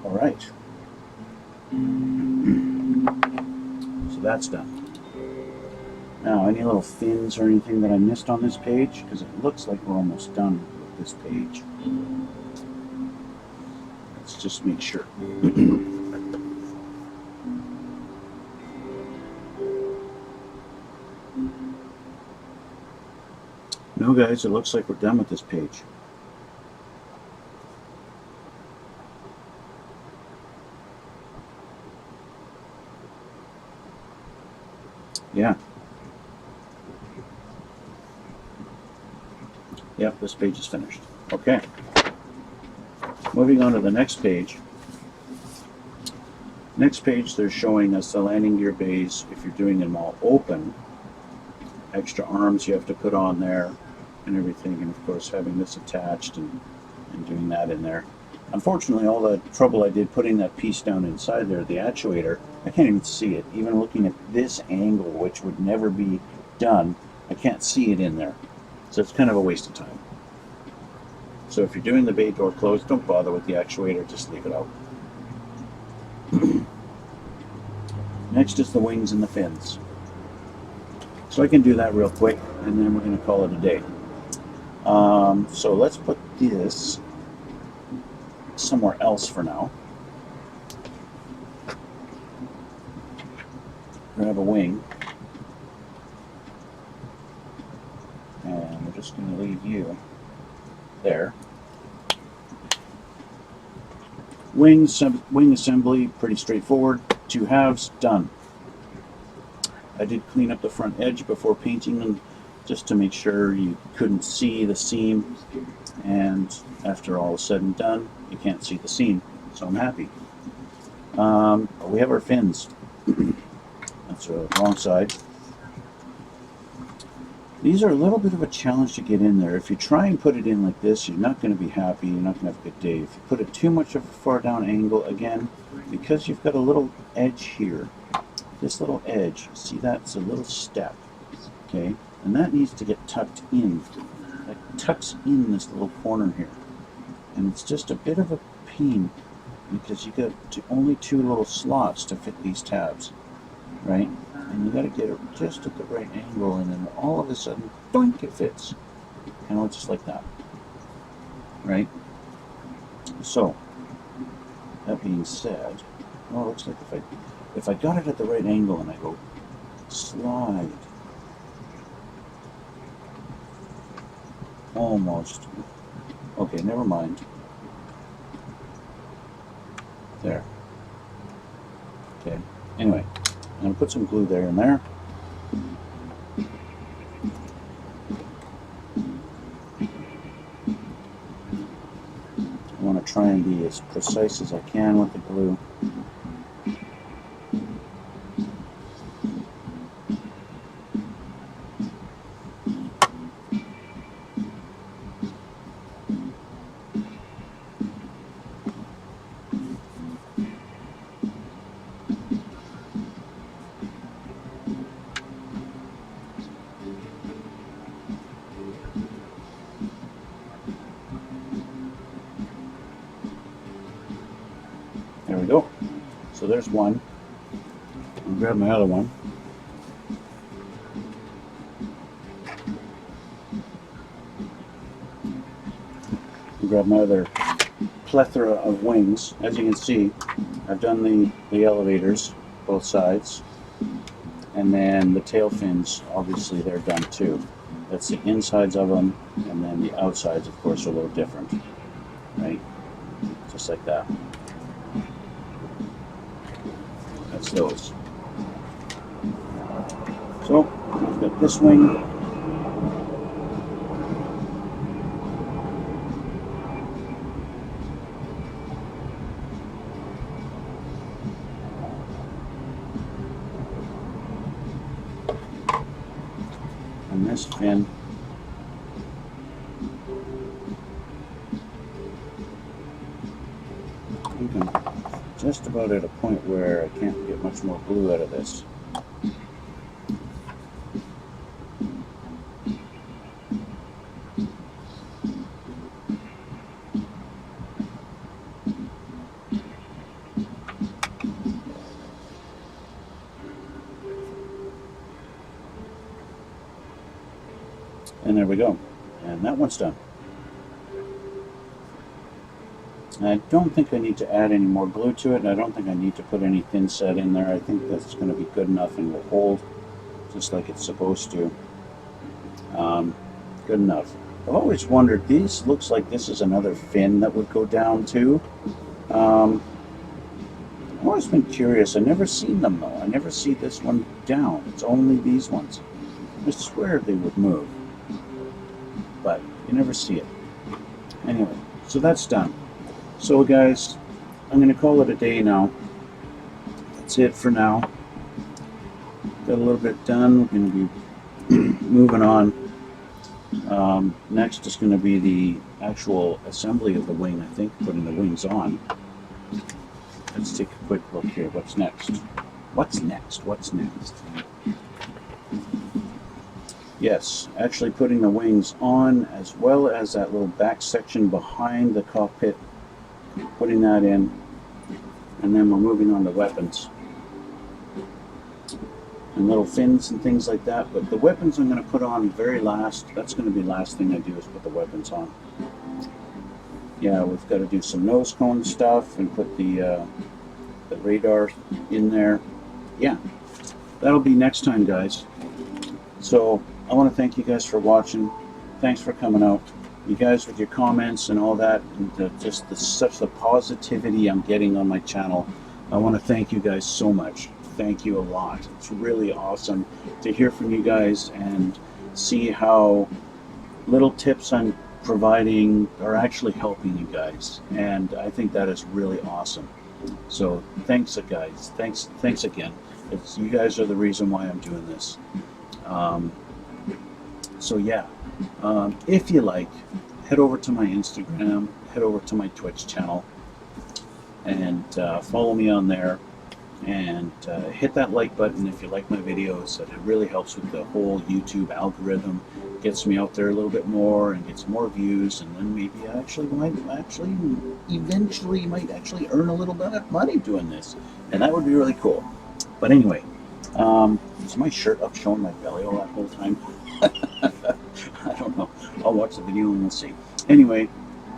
Alright. So that's done. Now, any little fins or anything that I missed on this page? Because it looks like we're almost done with this page. Let's just make sure. No, guys, it looks like we're done with this page. Yeah. Yep, this page is finished. Okay. Moving on to the next page. Next page, they're showing us the landing gear bays. If you're doing them all open, extra arms you have to put on there and everything, and of course having this attached and doing that in there. Unfortunately, all the trouble I did putting that piece down inside there, the actuator, I can't even see it. Even looking at this angle, which would never be done, I can't see it in there. So it's kind of a waste of time. So if you're doing the bay door closed, don't bother with the actuator, just leave it out. Next is the wings and the fins. So I can do that real quick, and then we're going to call it a day. So let's put this somewhere else for now. Grab a wing, and we're just going to leave you there. Wing assembly, pretty straightforward. 2 halves, done. I did clean up the front edge before painting them, just to make sure you couldn't see the seam, and after all is said and done, you can't see the seam, so I'm happy. We have our fins. That's the wrong side. These are a little bit of a challenge to get in there. If you try and put it in like this, you're not going to be happy, you're not going to have a good day. If you put it too much of a far down angle, again, because you've got a little edge here, this little edge, see that's a little step, okay? And that needs to get tucked in. That tucks in this little corner here. And it's just a bit of a pain because you got only 2 little slots to fit these tabs, right? And you got to get it just at the right angle, and then all of a sudden, doink, it fits. You know, just like that, right? So, that being said, well, it looks like if I got it at the right angle and I go slide, almost. Okay, never mind. There. Okay. Anyway, I'm going to put some glue there and there. I want to try and be as precise as I can with the glue. There we go. So there's one. I'll grab my other one. I'll grab my other plethora of wings. As you can see, I've done the elevators, both sides. And then the tail fins, obviously they're done too. That's the insides of them, and then the outsides, of course, are a little different, right? Just like that. That's those. So, I've got this wing. And this fin. I'm just about at a point where I can't get much more glue out of this. And there we go. And that one's done. I don't think I need to add any more glue to it, and I don't think I need to put any thin set in there. I think that's going to be good enough and will hold just like it's supposed to. Good enough. I've always wondered, these looks like this is another fin that would go down too. I've always been curious. I've never seen them though. I never see this one down. It's only these ones. I swear they would move, but you never see it. Anyway, so that's done. So guys, I'm going to call it a day now. That's it for now. Got a little bit done. We're going to be moving on. Next is going to be the actual assembly of the wing, I think, putting the wings on. Let's take a quick look here. What's next? What's next? What's next? Yes, actually putting the wings on, as well as that little back section behind the cockpit, putting that in, and then we're moving on to weapons and little fins and things like that. But the weapons I'm going to put on very last. That's going to be the last thing I do, is put the weapons on. Yeah, we've got to do some nose cone stuff and put the radar in there. Yeah, that'll be next time, guys. So I want to thank you guys for watching. Thanks for coming out. you guys with your comments and all that, and such the positivity I'm getting on my channel. I want to thank you guys so much. Thank you a lot. It's really awesome to hear from you guys and see how little tips I'm providing are actually helping you guys, and I think that is really awesome. So thanks, guys. Thanks again. You guys are the reason why I'm doing this. So yeah, if you like, head over to my Instagram, head over to my Twitch channel, and follow me on there. And hit that like button if you like my videos. That it really helps with the whole YouTube algorithm. Gets me out there a little bit more and gets more views, and then maybe I eventually might earn a little bit of money doing this, and that would be really cool. But anyway, is my shirt up showing my belly all that whole time? I don't know. I'll watch the video and we'll see. Anyway,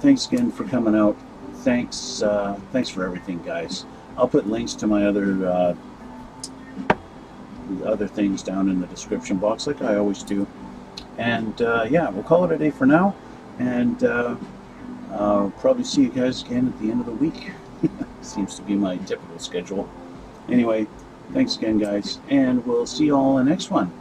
thanks again for coming out. Thanks for everything, guys. I'll put links to my other things down in the description box, like I always do. And yeah, we'll call it a day for now. And I'll probably see you guys again at the end of the week. Seems to be my typical schedule. Anyway, thanks again, guys, and we'll see you all in the next one.